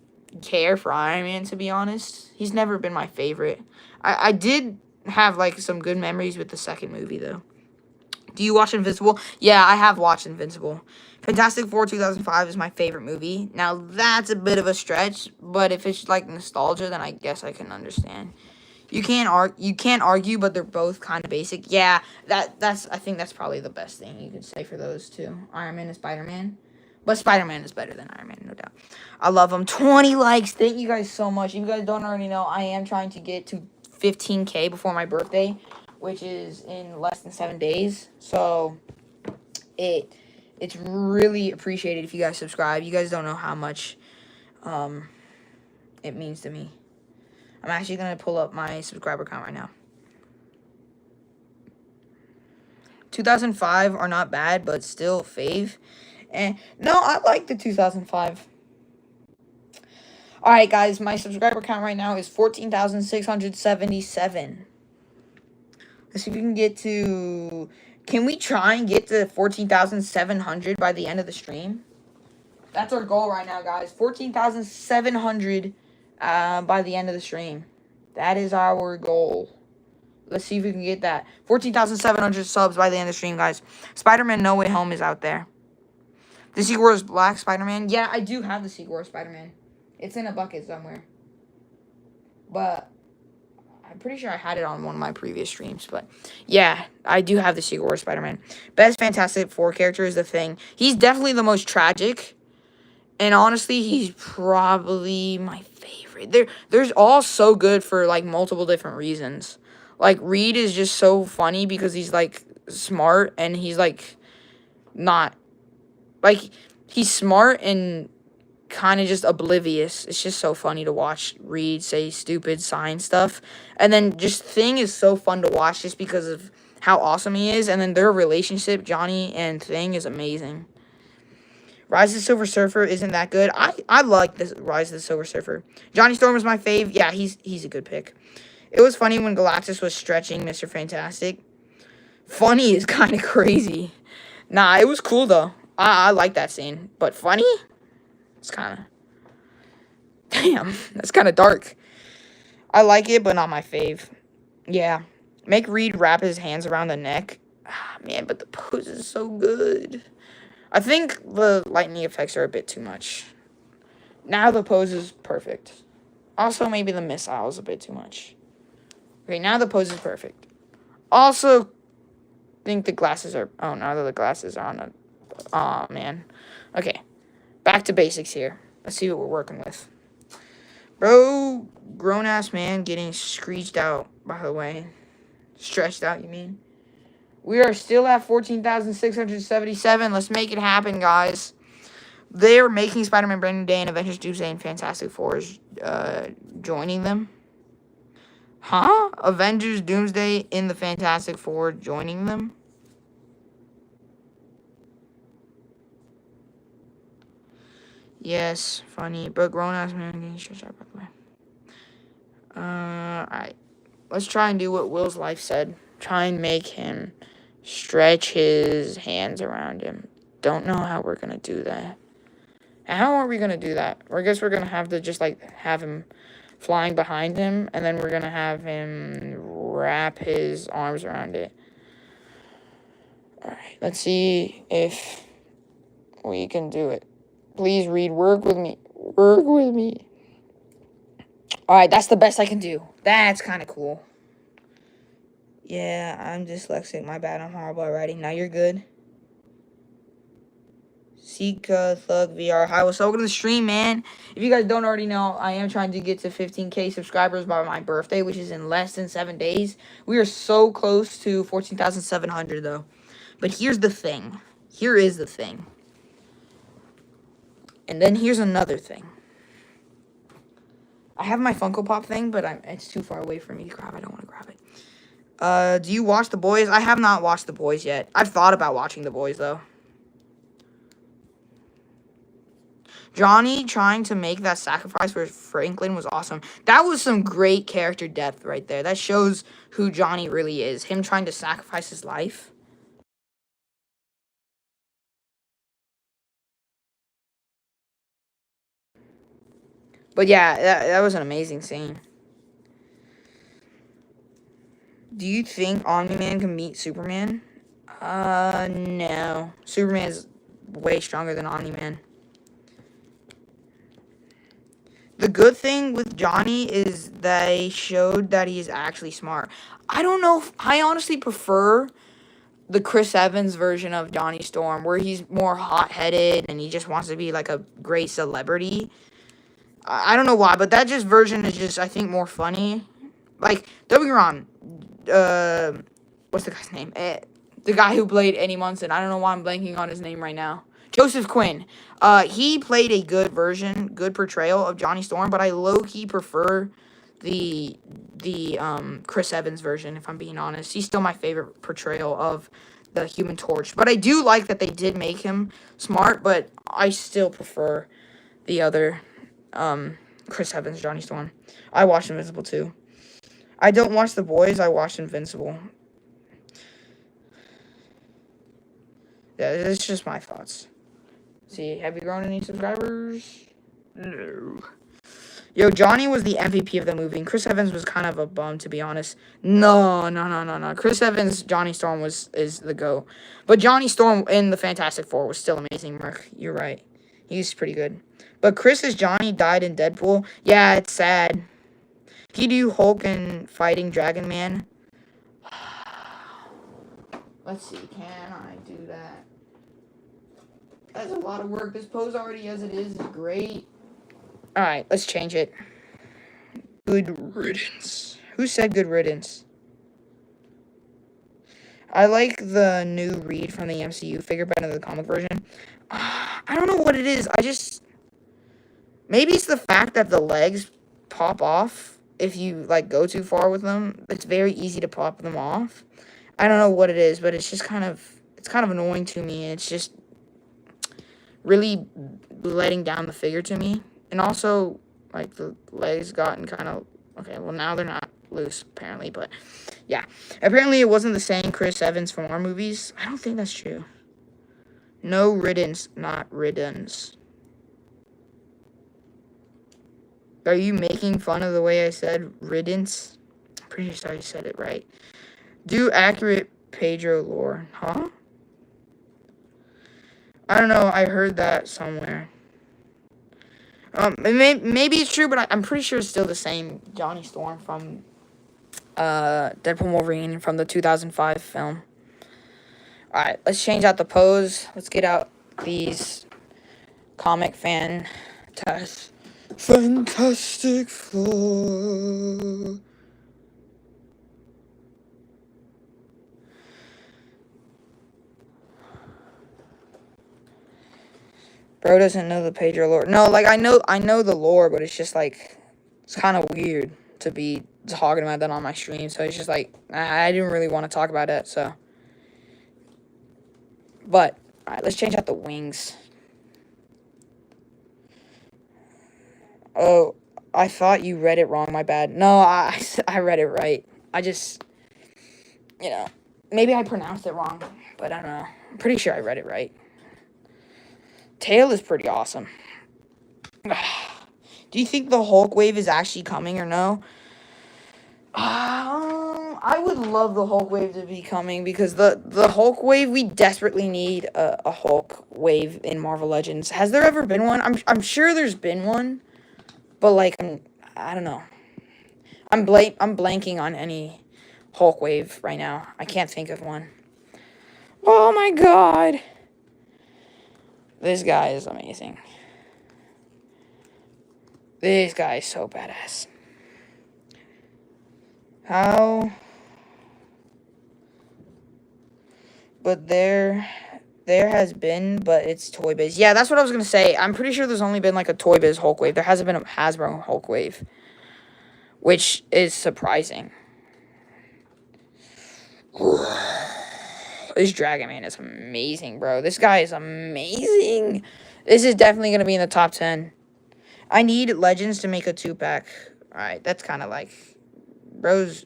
care for Iron Man, to be honest. He's never been my favorite. I did have, like, some good memories with the second movie, though. Do you watch Invincible? Yeah, I have watched Invincible. Fantastic Four 2005 is my favorite movie. Now, that's a bit of a stretch, but if it's, like, nostalgia, then I guess I can understand. You can't argue, but they're both kind of basic. Yeah, I think that's probably the best thing you could say for those two. Iron Man and Spider-Man. But Spider-Man is better than Iron Man, no doubt. I love him. 20 likes. Thank you guys so much. If you guys don't already know, I am trying to get to 15K before my birthday, which is in less than 7 days. So, it's really appreciated if you guys subscribe. You guys don't know how much it means to me. I'm actually going to pull up my subscriber count right now. 2005 are not bad, but still fave. And no, I like the 2005. Alright, guys, my subscriber count right now is 14,677. Let's see if we can get to... Can we try and get to 14,700 by the end of the stream? That's our goal right now, guys. 14,700 by the end of the stream. That is our goal. Let's see if we can get that. 14,700 subs by the end of the stream, guys. Spider-Man No Way Home is out there. The Secret Wars Black Spider-Man. Yeah, I do have the Secret Wars Spider-Man. It's in a bucket somewhere. But I'm pretty sure I had it on one of my previous streams. But yeah, I do have the Secret Wars Spider-Man. Best Fantastic Four character is The Thing. He's definitely the most tragic. And honestly, he's probably my favorite. There's all so good for, like, multiple different reasons. Like, Reed is just so funny because he's, like, smart and he's, like, not... Like, he's smart and kind of just oblivious. It's just so funny to watch Reed say stupid science stuff. And then just Thing is so fun to watch just because of how awesome he is. And then their relationship, Johnny and Thing, is amazing. Rise of the Silver Surfer isn't that good. I like this Rise of the Silver Surfer. Johnny Storm is my fave. Yeah, he's a good pick. It was funny when Galactus was stretching Mr. Fantastic. Funny is kind of crazy. Nah, it was cool, though. I like that scene. But funny? It's kind of... Damn, that's kind of dark. I like it, but not my fave. Yeah. Make Reed wrap his hands around the neck. Ah, man, but the pose is so good. I think the lightning effects are a bit too much. Now the pose is perfect. Also, maybe the missile is a bit too much. Okay, now the pose is perfect. Also, think the glasses are... Oh, now that the glasses are on a... Aw, man. Okay. Back to basics here. Let's see what we're working with. Bro, grown-ass man getting screeched out, by the way. Stretched out, you mean? We are still at 14,677. Let's make it happen, guys. They're making Spider-Man Brand New Day and Avengers Doomsday and Fantastic Four is joining them. Huh? Avengers Doomsday in the Fantastic Four joining them? Yes, funny, but grown-ass man getting stretched out, by the way. Alright. Let's try and do what Will's life said. Try and make him stretch his hands around him. Don't know how we're gonna do that. How are we gonna do that? I guess we're gonna have to just, like, have him flying behind him, and then we're gonna have him wrap his arms around it. Alright, let's see if we can do it. Please, Reed, work with me. Work with me. Alright, that's the best I can do. That's kind of cool. Yeah, I'm dyslexic. My bad. I'm horrible at writing. Now you're good. Sika Thug VR. Hi, what's up? Welcome to the stream, man. If you guys don't already know, I am trying to get to 15K subscribers by my birthday, which is in less than 7 days. We are so close to 14,700, though. But here's the thing. here is the thing. And then here's another thing. I have my Funko Pop thing, but it's too far away for me to grab. I don't want to grab it. Do you watch The Boys? I have not watched The Boys yet. I've thought about watching The Boys, though. Johnny trying to make that sacrifice for Franklin was awesome. That was some great character depth right there. That shows who Johnny really is. Him trying to sacrifice his life. But yeah, that was an amazing scene. Do you think Omni-Man can beat Superman? No. Superman is way stronger than Omni-Man. The good thing with Johnny is they showed that he's actually smart. I don't know if I honestly prefer the Chris Evans version of Johnny Storm, where he's more hot-headed and he just wants to be like a great celebrity. I don't know why, but that version is just, I think, more funny. Like, don't get me wrong, what's the guy's name? The guy who played Eddie Munson. I don't know why I'm blanking on his name right now. Joseph Quinn. He played a good portrayal of Johnny Storm, but I low-key prefer the Chris Evans version, if I'm being honest. He's still my favorite portrayal of the Human Torch. But I do like that they did make him smart, but I still prefer the other Chris Evans, Johnny Storm. I watched Invincible too. I don't watch The Boys, I watched Invincible. Yeah, it's just my thoughts. See, have you grown any subscribers? No. Yo, Johnny was the MVP of the movie, and Chris Evans was kind of a bum, to be honest. No. Chris Evans, Johnny Storm is the GOAT. But Johnny Storm in the Fantastic Four was still amazing, Mark. You're right. He's pretty good. But Chris's Johnny died in Deadpool. Yeah, it's sad. He do Hulk and Fighting Dragon Man. Let's see, can I do that? That's a lot of work. This pose already as it is great. Alright, let's change it. Good riddance. Who said good riddance? I like the new Reed from the MCU figure better than the comic version. I don't know what it is. Maybe it's the fact that the legs pop off if you, like, go too far with them. It's very easy to pop them off. I don't know what it is, but it's just kind of annoying to me. It's just really letting down the figure to me. And also, like, the legs gotten kind of... Okay, well, now they're not loose, apparently, but... Yeah. Apparently, it wasn't the same Chris Evans from our movies. I don't think that's true. No riddance, not riddance. Are you making fun of the way I said riddance? I'm pretty sure I said it right. Do accurate Pedro lore. Huh? I don't know. I heard that somewhere. Maybe it's true, but I'm pretty sure it's still the same Johnny Storm from Deadpool and Wolverine from the 2005 film. Alright, let's change out the pose. Let's get out these comic Fantastic Four. Bro doesn't know the Pedro lore. No, like, I know the lore, but it's just, like, it's kind of weird to be talking about that on my stream. So it's just, like, I didn't really want to talk about it, so. But, alright, let's change out the wings. Oh, I thought you read it wrong, my bad. No, I read it right. I just, maybe I pronounced it wrong, but I don't know. I'm pretty sure I read it right. Tail is pretty awesome. Do you think the Hulk wave is actually coming or no? I would love the Hulk wave to be coming because the Hulk wave, we desperately need a Hulk wave in Marvel Legends. Has there ever been one? I'm sure there's been one, but like I don't know. I'm blanking on any Hulk wave right now. I can't think of one. Oh my god. This guy is amazing. This guy is so badass. How? But they there has been, but it's Toy Biz. Yeah, that's what I was going to say. I'm pretty sure there's only been, like, a Toy Biz Hulk wave. There hasn't been a Hasbro Hulk wave, which is surprising. This Dragon Man is amazing, bro. This guy is amazing. This is definitely going to be in the top 10. I need Legends to make a 2-pack. Alright, that's kind of like... Bro's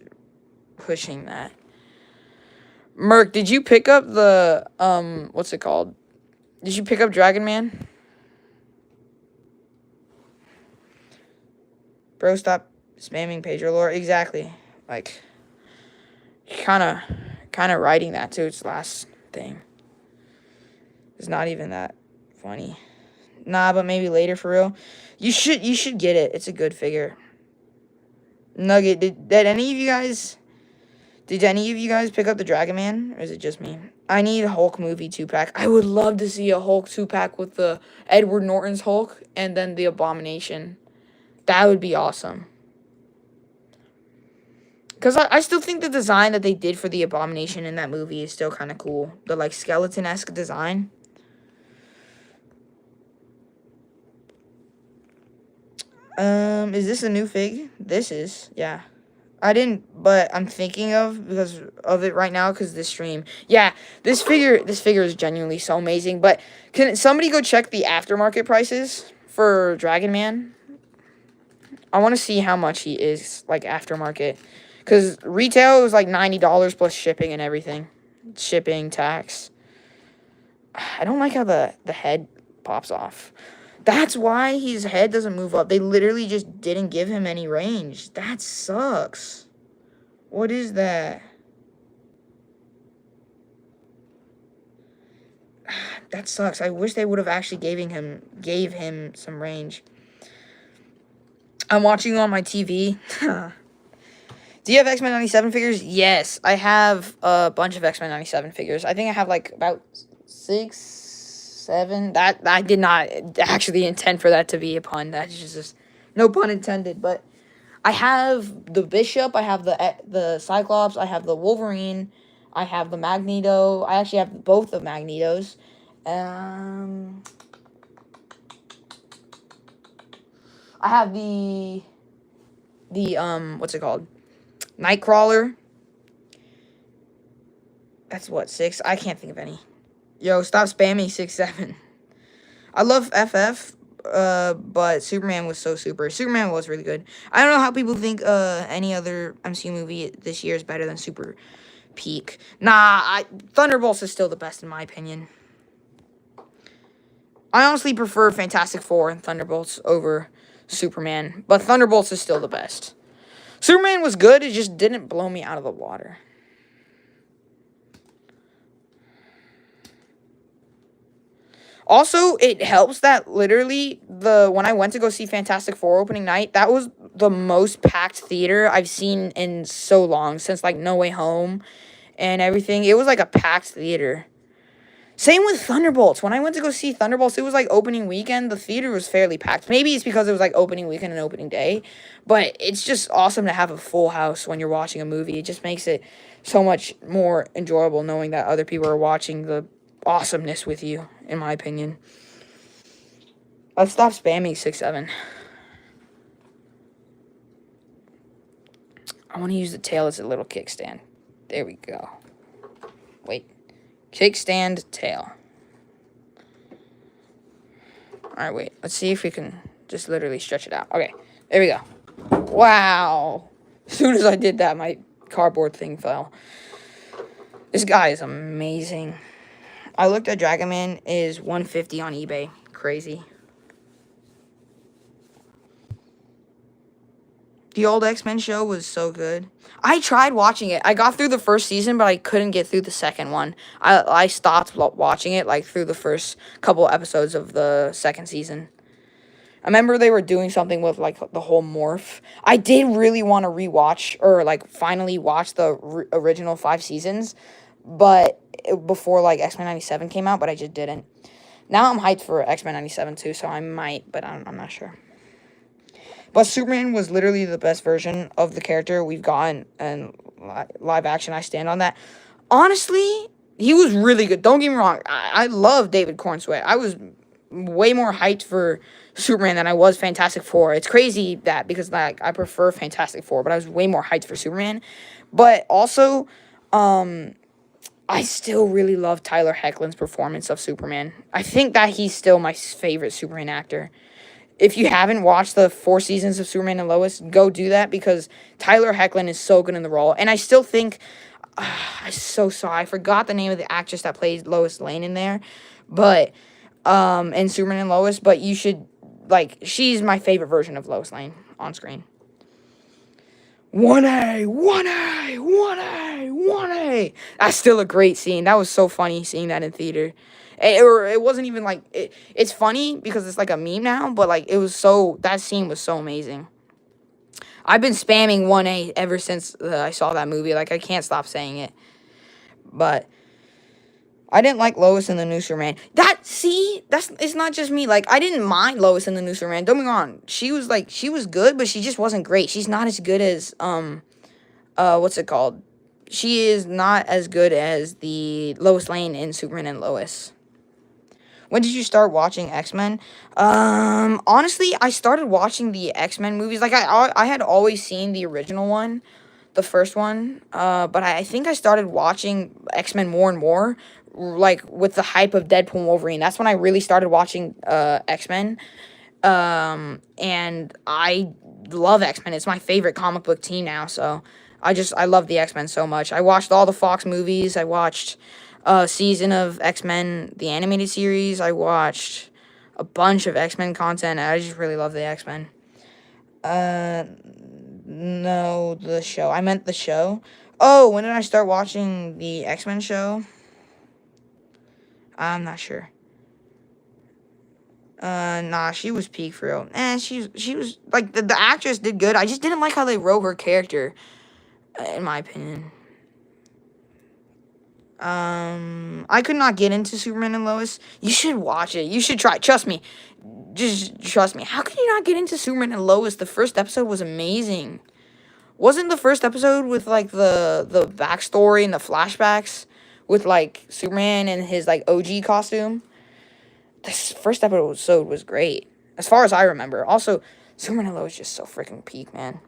pushing that. Merc, did you pick up the... what's it called? Did you pick up Dragon Man? Bro, stop spamming Pedro lore. Exactly. Like... Kind of writing that to its last thing. It's not even that funny. Nah, but maybe later for real. You should get it. It's a good figure. Nugget, did any of you guys pick up the Dragon Man? Or is it just me? I need a Hulk movie 2-pack. I would love to see a Hulk 2-pack with the Edward Norton's Hulk and then the Abomination. That would be awesome. Because I still think the design that they did for the Abomination in that movie is still kind of cool. The, like, skeleton-esque design. Is this a new fig? This is, yeah. I didn't, but I'm thinking of, because of it right now, because this stream. Yeah, this figure is genuinely so amazing, but can somebody go check the aftermarket prices for Dragon Man? I want to see how much he is, like, aftermarket. Because retail was like $90 plus shipping and everything. Shipping, tax. I don't like how the head pops off. That's why his head doesn't move up. They literally just didn't give him any range. That sucks. What is that? That sucks. I wish they would have actually gave him some range. I'm watching on my TV. Do you have X-Men 97 figures? Yes, I have a bunch of X-Men 97 figures. I think I have, like, about 6, 7. That I did not actually intend for that to be a pun. That's just no pun intended. But I have the Bishop. I have the Cyclops. I have the Wolverine. I have the Magneto. I actually have both the Magnetos. I have the what's it called? Nightcrawler. That's what, 6? I can't think of any. Yo, stop spamming 6, 7. I love FF, but Superman was so super. Superman was really good. I don't know how people think any other MCU movie this year is better than Super Peak. Nah, Thunderbolts is still the best in my opinion. I honestly prefer Fantastic Four and Thunderbolts over Superman, but Thunderbolts is still the best. Superman was good, it just didn't blow me out of the water. Also, it helps that literally when I went to go see Fantastic Four opening night, that was the most packed theater I've seen in so long, since, like, No Way Home and everything. It was like a packed theater. Same with Thunderbolts. When I went to go see Thunderbolts, it was like opening weekend. The theater was fairly packed. Maybe it's because it was like opening weekend and opening day. But it's just awesome to have a full house when you're watching a movie. It just makes it so much more enjoyable knowing that other people are watching the awesomeness with you, in my opinion. Let's stop spamming 6, 7. I want to use the tail as a little kickstand. There we go. Wait. Kickstand tail. Alright, wait. Let's see if we can just literally stretch it out. Okay, there we go. Wow. As soon as I did that, my cardboard thing fell. This guy is amazing. I looked at Dragon Man is $150 on eBay. Crazy. The old X-Men show was so good. I tried watching it. I got through the first season, but I couldn't get through the second one. I stopped watching it, like, through the first couple episodes of the second season. I remember they were doing something with, like, the whole morph. I did really want to rewatch, or, like, finally watch the original 5 seasons, but before, like, X-Men 97 came out, but I just didn't. Now I'm hyped for X-Men 97 too, so I might, but I'm not sure. But Superman was literally the best version of the character we've gotten, and live action, I stand on that. Honestly, He was really good. Don't get me wrong. I love David Cornsweet. I was way more hyped for Superman than I was Fantastic Four. It's crazy that because like I prefer Fantastic Four, but I was way more hyped for Superman. But also, I still really love Tyler Hoechlin's performance of Superman. I think that he's still my favorite Superman actor. If you haven't watched the 4 seasons of Superman and Lois, go do that because Tyler Hoechlin is so good in the role. And I still think, I'm so sorry, I forgot the name of the actress that plays Lois Lane in there, but in Superman and Lois. But you should she's my favorite version of Lois Lane on screen. 1A, 1A, 1A, 1A. That's still a great scene. That was so funny seeing that in theater. It wasn't even it's funny because it's like a meme now, but that scene was so amazing. I've been spamming 1A ever since I saw that movie. Like, I can't stop saying it. But I didn't like Lois in the new Superman. It's not just me. Like, I didn't mind Lois in the new Superman. Don't be wrong. She was good, but she just wasn't great. She's not as good as, what's it called? She is not as good as the Lois Lane in Superman and Lois. When did you start watching X-Men? Honestly, I started watching the X-Men movies. Like, I had always seen the original one, the first one. But I think I started watching X-Men more and more, like, with the hype of Deadpool and Wolverine. That's when I really started watching, X-Men. And I love X-Men. It's my favorite comic book team now, so I love the X-Men so much. I watched all the Fox movies. I watched season of X-Men, the animated series. I watched a bunch of X-Men content. I just really love the X-Men. No, the show. I meant the show. Oh, when did I start watching the X-Men show? I'm not sure. Nah, she was peak for real. She was, like, the actress did good. I just didn't like how they wrote her character, in my opinion. I could not get into Superman and Lois. You should watch it. You should try. Trust me. Just trust me. How could you not get into Superman and Lois? The first episode was amazing. Wasn't the first episode with, like, the backstory and the flashbacks with, like, Superman and his, like, OG costume? This first episode was great, as far as I remember. Also, Superman and Lois is just so freaking peak, man.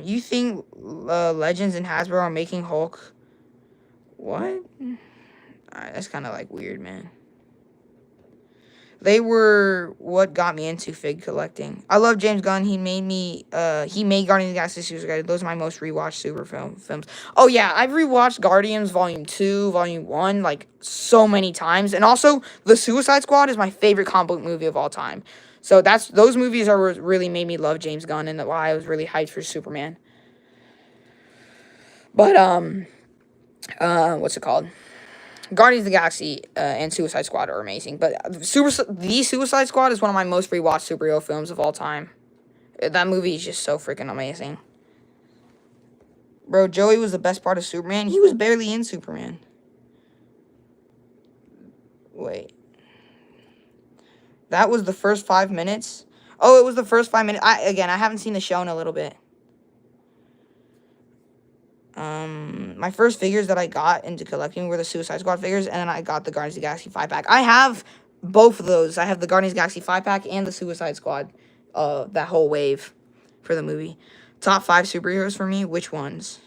You think Legends and Hasbro are making Hulk? What? That's kind of like weird, man. They were what got me into fig collecting. I love James Gunn. He made Guardians of the Galaxy Suicide. Those are my most rewatched super films. Oh yeah, I've rewatched Guardians Volume 2, Volume 1, like, so many times. And also, The Suicide Squad is my favorite comic book movie of all time. So those movies are really made me love James Gunn and why I was really hyped for Superman. But, what's it called? Guardians of the Galaxy and Suicide Squad are amazing, but the Suicide Squad is one of my most rewatched superhero films of all time. That movie is just so freaking amazing. Bro, Joey was the best part of Superman. He was barely in Superman. Wait. That was the first 5 minutes? Oh, it was the first 5 minutes. I haven't seen the show in a little bit. My first figures that I got into collecting were the Suicide Squad figures, and then I got the Guardians of the Galaxy 5-pack. I have both of those. I have the Guardians of the Galaxy 5-pack and the Suicide Squad, that whole wave for the movie. Top 5 superheroes for me, which ones?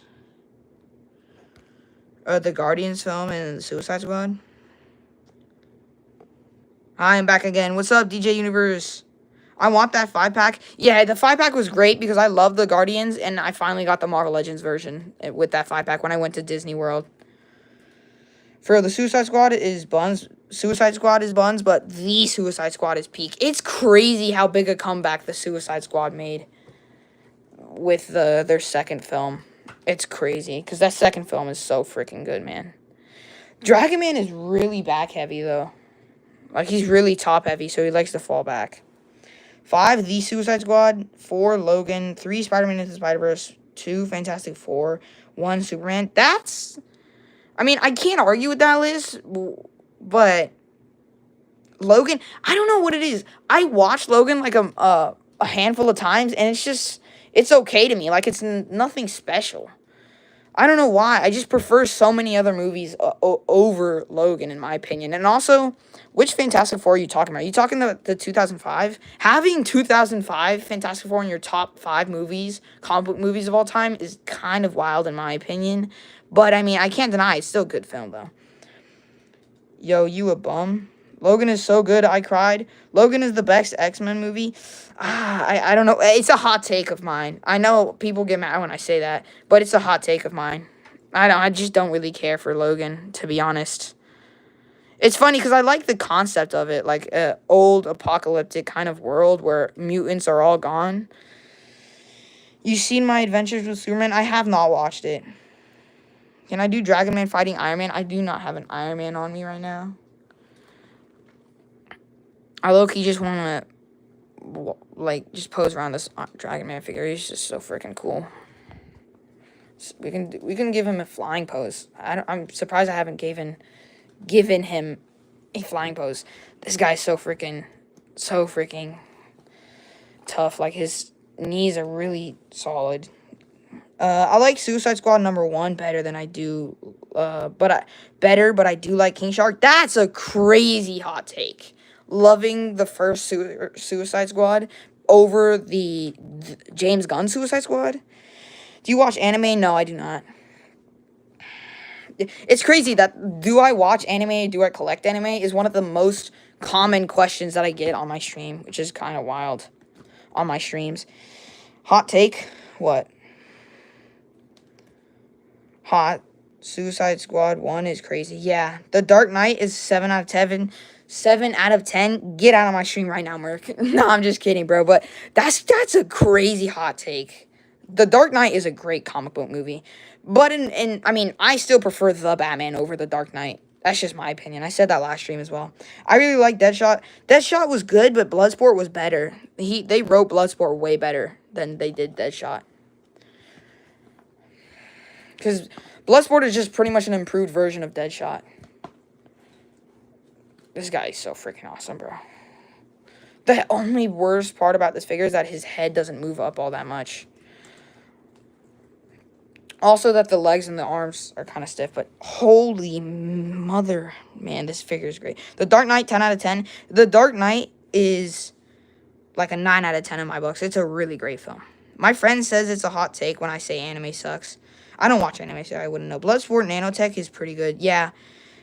The Guardians film and the Suicide Squad. Hi, I'm back again. What's up, DJ Universe? I want that 5-pack. Yeah, the 5-pack was great because I love the Guardians, and I finally got the Marvel Legends version with that 5-pack when I went to Disney World. For the Suicide Squad is Buns. Suicide Squad is Buns, but the Suicide Squad is peak. It's crazy how big a comeback the Suicide Squad made with their second film. It's crazy because that second film is so freaking good, man. Dragon Man is really back heavy, though. Like, he's really top heavy, so he likes to fall back. 5, The Suicide Squad. 4, Logan. 3, Spider-Man Into the Spider-Verse. 2, Fantastic Four. 1, Superman. I mean, I can't argue with that list, but Logan, I don't know what it is. I watched Logan, like, a handful of times, and it's okay to me. Like, it's nothing special. I don't know why. I just prefer so many other movies over Logan, in my opinion. And also, which Fantastic Four are you talking about? Are you talking the 2005? Having 2005 Fantastic Four in your top 5 movies, comic book movies of all time, is kind of wild, in my opinion. But, I mean, I can't deny it's still a good film, though. Yo, you a bum? Logan is so good, I cried. Logan is the best X-Men movie. I don't know. It's a hot take of mine. I know people get mad when I say that, but it's a hot take of mine. I just don't really care for Logan, to be honest. It's funny because I like the concept of it, like an old apocalyptic kind of world where mutants are all gone. You seen My Adventures with Superman? I have not watched it. Can I do Dragon Man fighting Iron Man? I do not have an Iron Man on me right now. I low-key just want to, like, just pose around this Dragon Man figure. He's just so freaking cool. We can give him a flying pose. I'm surprised I haven't given him a flying pose. This guy's so freaking tough. Like, his knees are really solid. I like Suicide Squad #1 better than I do, but I do like King Shark. That's a crazy hot take. Loving the first Suicide Squad over the James Gunn Suicide Squad. Do you watch anime? No, I do not. It's crazy that do I watch anime, do I collect anime, is one of the most common questions that I get on my stream, which is kind of wild on my streams. Hot take? What? Hot. Suicide Squad 1 is crazy. Yeah. The Dark Knight is 7 out of 10. 7 out of 10. Get out of my stream right now, Merc. No, I'm just kidding, bro. But that's a crazy hot take. The Dark Knight is a great comic book movie. But I mean, I still prefer The Batman over The Dark Knight. That's just my opinion. I said that last stream as well. I really like Deadshot. Deadshot was good, but Bloodsport was better. They wrote Bloodsport way better than they did Deadshot. Because Bloodsport is just pretty much an improved version of Deadshot. This guy is so freaking awesome, bro. The only worst part about this figure is that his head doesn't move up all that much. Also that the legs and the arms are kind of stiff, but holy mother, man, this figure is great. The Dark Knight, 10 out of 10. The Dark Knight is like a 9 out of 10 in my books. It's a really great film. My friend says it's a hot take when I say anime sucks. I don't watch anime, so I wouldn't know. Bloodsport Nanotech is pretty good. Yeah.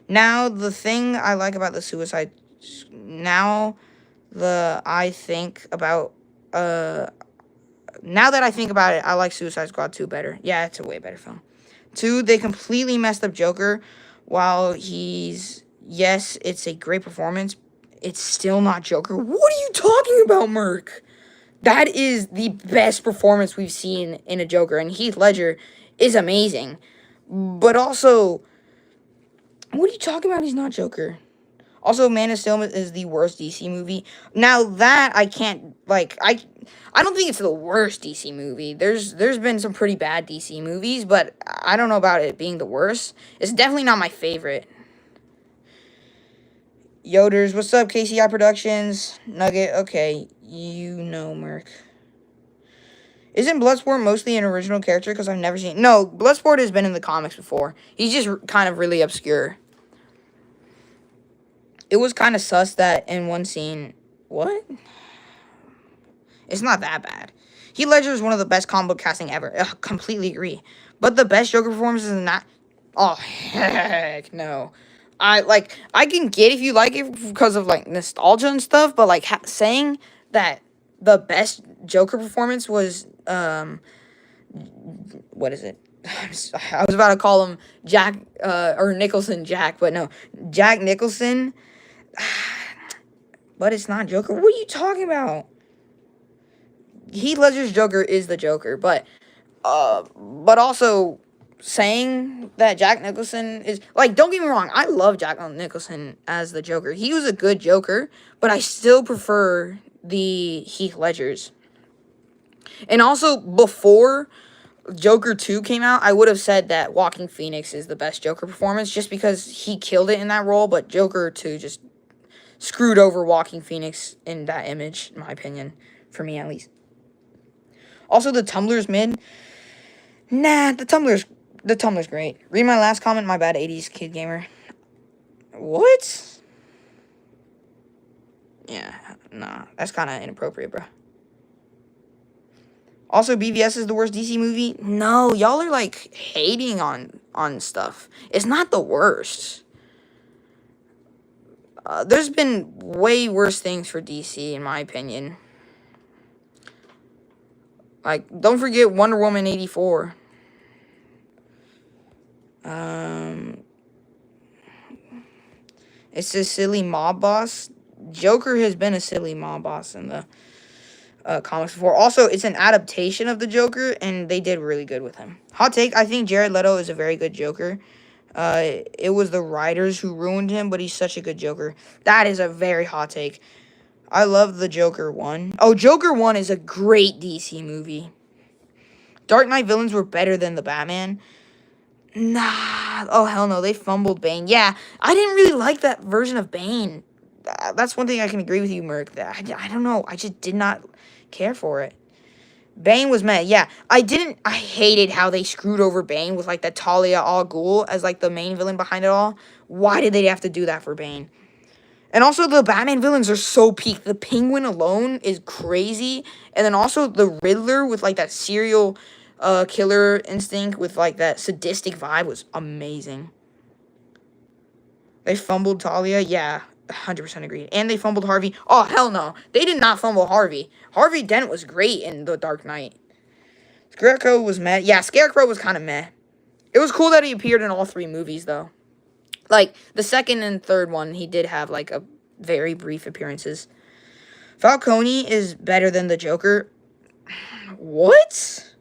Now, the thing I like about the Suicide... Now that I think about it, I like Suicide Squad 2 better. Yeah, it's a way better film. 2, they completely messed up Joker. While yes, it's a great performance, it's still not Joker. What are you talking about, Merc? That is the best performance we've seen in a Joker, and Heath Ledger is amazing. But also, what are you talking about? He's not Joker. Also, Man of Steel is the worst DC movie. Now, that I can't, like, I don't think it's the worst DC movie. There's been some pretty bad DC movies, but I don't know about it being the worst. It's definitely not my favorite. Yoders, what's up, KCI Productions? Nugget, okay, you know, Merc. Isn't Bloodsport mostly an original character? Because I've never seen... No, Bloodsport has been in the comics before. He's just kind of really obscure. It was kind of sus that in one scene... What? It's not that bad. Heath Ledger is one of the best comic book casting ever. Ugh, completely agree. But the best Joker performance is not... Oh, heck no. I can get if you like it because of, like, nostalgia and stuff, but, like, saying that the best Joker performance was, what is it? I was about to call him Jack, or Nicholson Jack, but no. Jack Nicholson. But it's not Joker. What are you talking about? Heath Ledger's Joker is the Joker, but also saying that Jack Nicholson is, like, don't get me wrong, I love Jack Nicholson as the Joker. He was a good Joker, but I still prefer the Heath Ledgers. And also, before Joker 2 came out, I would have said that Joaquin Phoenix is the best Joker performance, just because he killed it in that role, but Joker 2 just screwed over Joaquin Phoenix in that image, in my opinion, for me at least. Also, the Tumblr's mid. Nah, the Tumblr's The Tumblr's great. Read my last comment. My bad, 80s kid gamer. What? Yeah, nah. That's kind of inappropriate, bro. Also, BVS is the worst DC movie. No, y'all are like hating on stuff. It's not the worst. There's been way worse things for DC, in my opinion. Like, don't forget Wonder Woman 84. It's a silly mob boss. Joker has been a silly mob boss in the comics before. Also, it's an adaptation of the Joker, and they did really good with him. Hot take, I think Jared Leto is a very good Joker. It was the writers who ruined him, but he's such a good Joker. That is a very hot take. I love the Joker 1. Oh, Joker 1 is a great DC movie. Dark Knight villains were better than the Batman. Nah. Oh, hell no. They fumbled Bane. Yeah, I didn't really like that version of Bane. That's one thing I can agree with you, Merc. I don't know. I just did not care for it. Bane was mad. Yeah, I hated how they screwed over Bane with, like, the Talia al Ghul as, like, the main villain behind it all. Why did they have to do that for Bane? And also, the Batman villains are so peak. The Penguin alone is crazy. And then also, the Riddler with, like, that serial killer instinct with, like, that sadistic vibe was amazing. They fumbled Talia. Yeah, 100% agreed. And they fumbled Harvey. Oh, hell no. They did not fumble Harvey. Harvey Dent was great in The Dark Knight. Scarecrow was meh. Yeah, Scarecrow was kind of meh. It was cool that he appeared in all 3 movies, though. Like, the second and third one, he did have, like, a very brief appearances. Falcone is better than the Joker. What?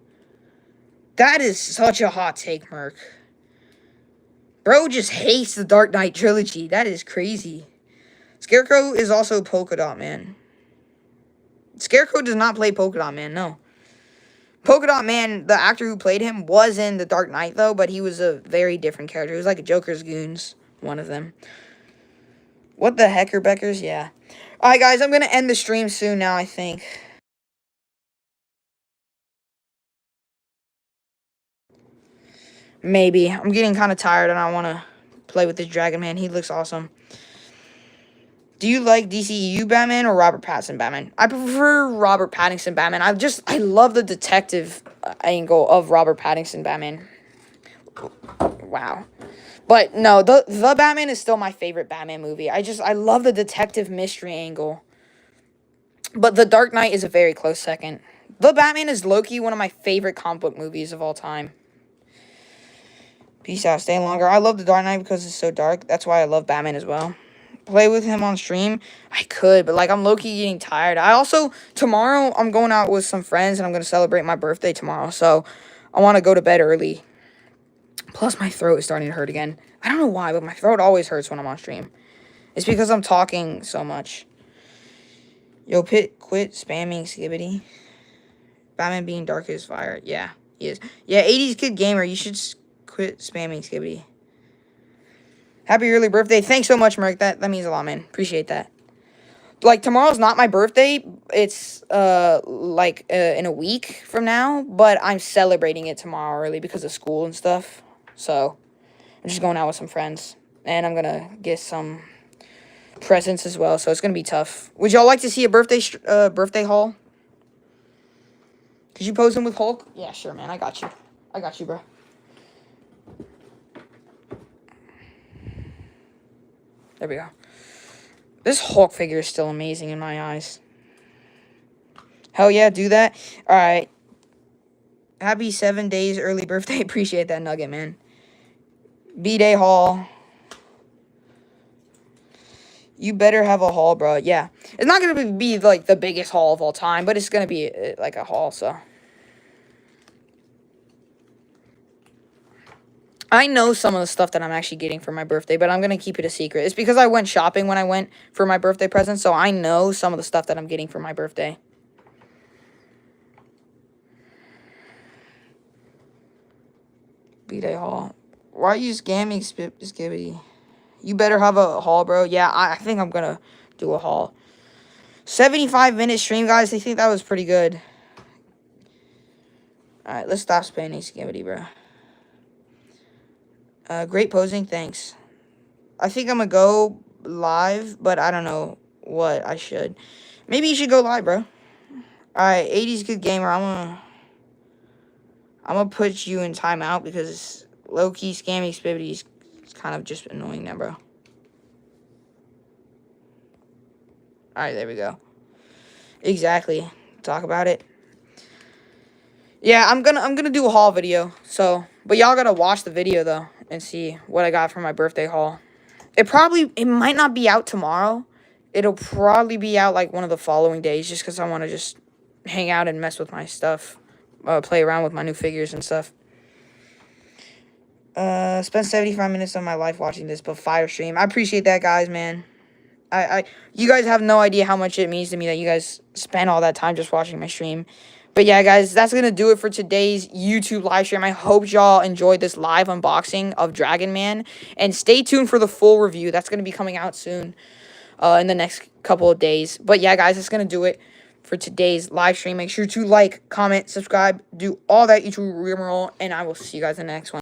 That is such a hot take, Merc. Bro just hates the Dark Knight trilogy. That is crazy. Scarecrow is also Polka Dot Man. Scarecrow does not play Polka Dot Man, no. Polka Dot Man, the actor who played him, was in The Dark Knight, though, but he was a very different character. He was like a Joker's goons, one of them. What the hecker, Beckers? Yeah. Alright, guys, I'm going to end the stream soon now, I think. Maybe. I'm getting kind of tired, and I want to play with this Dragon Man. He looks awesome. Do you like DCEU Batman or Robert Pattinson Batman? I prefer Robert Pattinson Batman. I love the detective angle of Robert Pattinson Batman. Wow. But no, the Batman is still my favorite Batman movie. I love the detective mystery angle. But The Dark Knight is a very close second. The Batman is low-key one of my favorite comic book movies of all time. Peace out, stay longer. I love The Dark Knight because it's so dark. That's why I love Batman as well. Play with him on stream? I could, but, like, I'm low-key getting tired. Tomorrow, I'm going out with some friends, and I'm going to celebrate my birthday tomorrow, so I want to go to bed early. Plus, my throat is starting to hurt again. I don't know why, but my throat always hurts when I'm on stream. It's because I'm talking so much. Yo, Pit, quit spamming Skibbity. Batman being dark as fire. Yeah, he is. Yeah, 80s kid gamer, you should quit spamming Skibbity. Happy early birthday. Thanks so much, Merc. That means a lot, man. Appreciate that. Like, tomorrow's not my birthday. It's, in a week from now. But I'm celebrating it tomorrow early because of school and stuff. So, I'm just going out with some friends. And I'm going to get some presents as well. So, it's going to be tough. Would y'all like to see a birthday haul? Could you pose him with Hulk? Yeah, sure, man. I got you. I got you, bro. There we go. This Hulk figure is still amazing in my eyes. Hell yeah, do that. Alright. Happy 7 days early birthday. Appreciate that nugget, man. B-Day haul. You better have a haul, bro. Yeah. It's not going to be, like, the biggest haul of all time, but it's going to be, like, a haul, so. I know some of the stuff that I'm actually getting for my birthday, but I'm going to keep it a secret. It's because I went shopping when I went for my birthday present, so I know some of the stuff that I'm getting for my birthday. B-Day haul. Why are you scamming Skibbity? You better have a haul, bro. Yeah, I think I'm going to do a haul. 75-minute stream, guys. I think that was pretty good. Alright, let's stop spamming Skibbity, bro. Great posing, thanks. I think I'm gonna go live, but I don't know what I should. Maybe you should go live, bro. Alright, 80's good gamer. I'm gonna put you in timeout because low-key scammy spibbity is kind of just annoying now, bro. Alright, there we go. Exactly. Talk about it. Yeah, I'm gonna do a haul video. So, but y'all gotta watch the video though and see what I got for my birthday haul. It might not be out tomorrow. It'll probably be out like one of the following days, just because I want to just hang out and mess with my stuff, play around with my new figures and stuff. Spent 75 minutes of my life watching this, but fire stream. I appreciate that, guys, man. You guys have no idea how much it means to me that you guys spend all that time just watching my stream. But yeah, guys, that's going to do it for today's YouTube live stream. I hope y'all enjoyed this live unboxing of Dragon Man. And stay tuned for the full review. That's going to be coming out soon in the next couple of days. But yeah, guys, that's going to do it for today's live stream. Make sure to like, comment, subscribe, do all that YouTube rigmarole. And I will see you guys in the next one.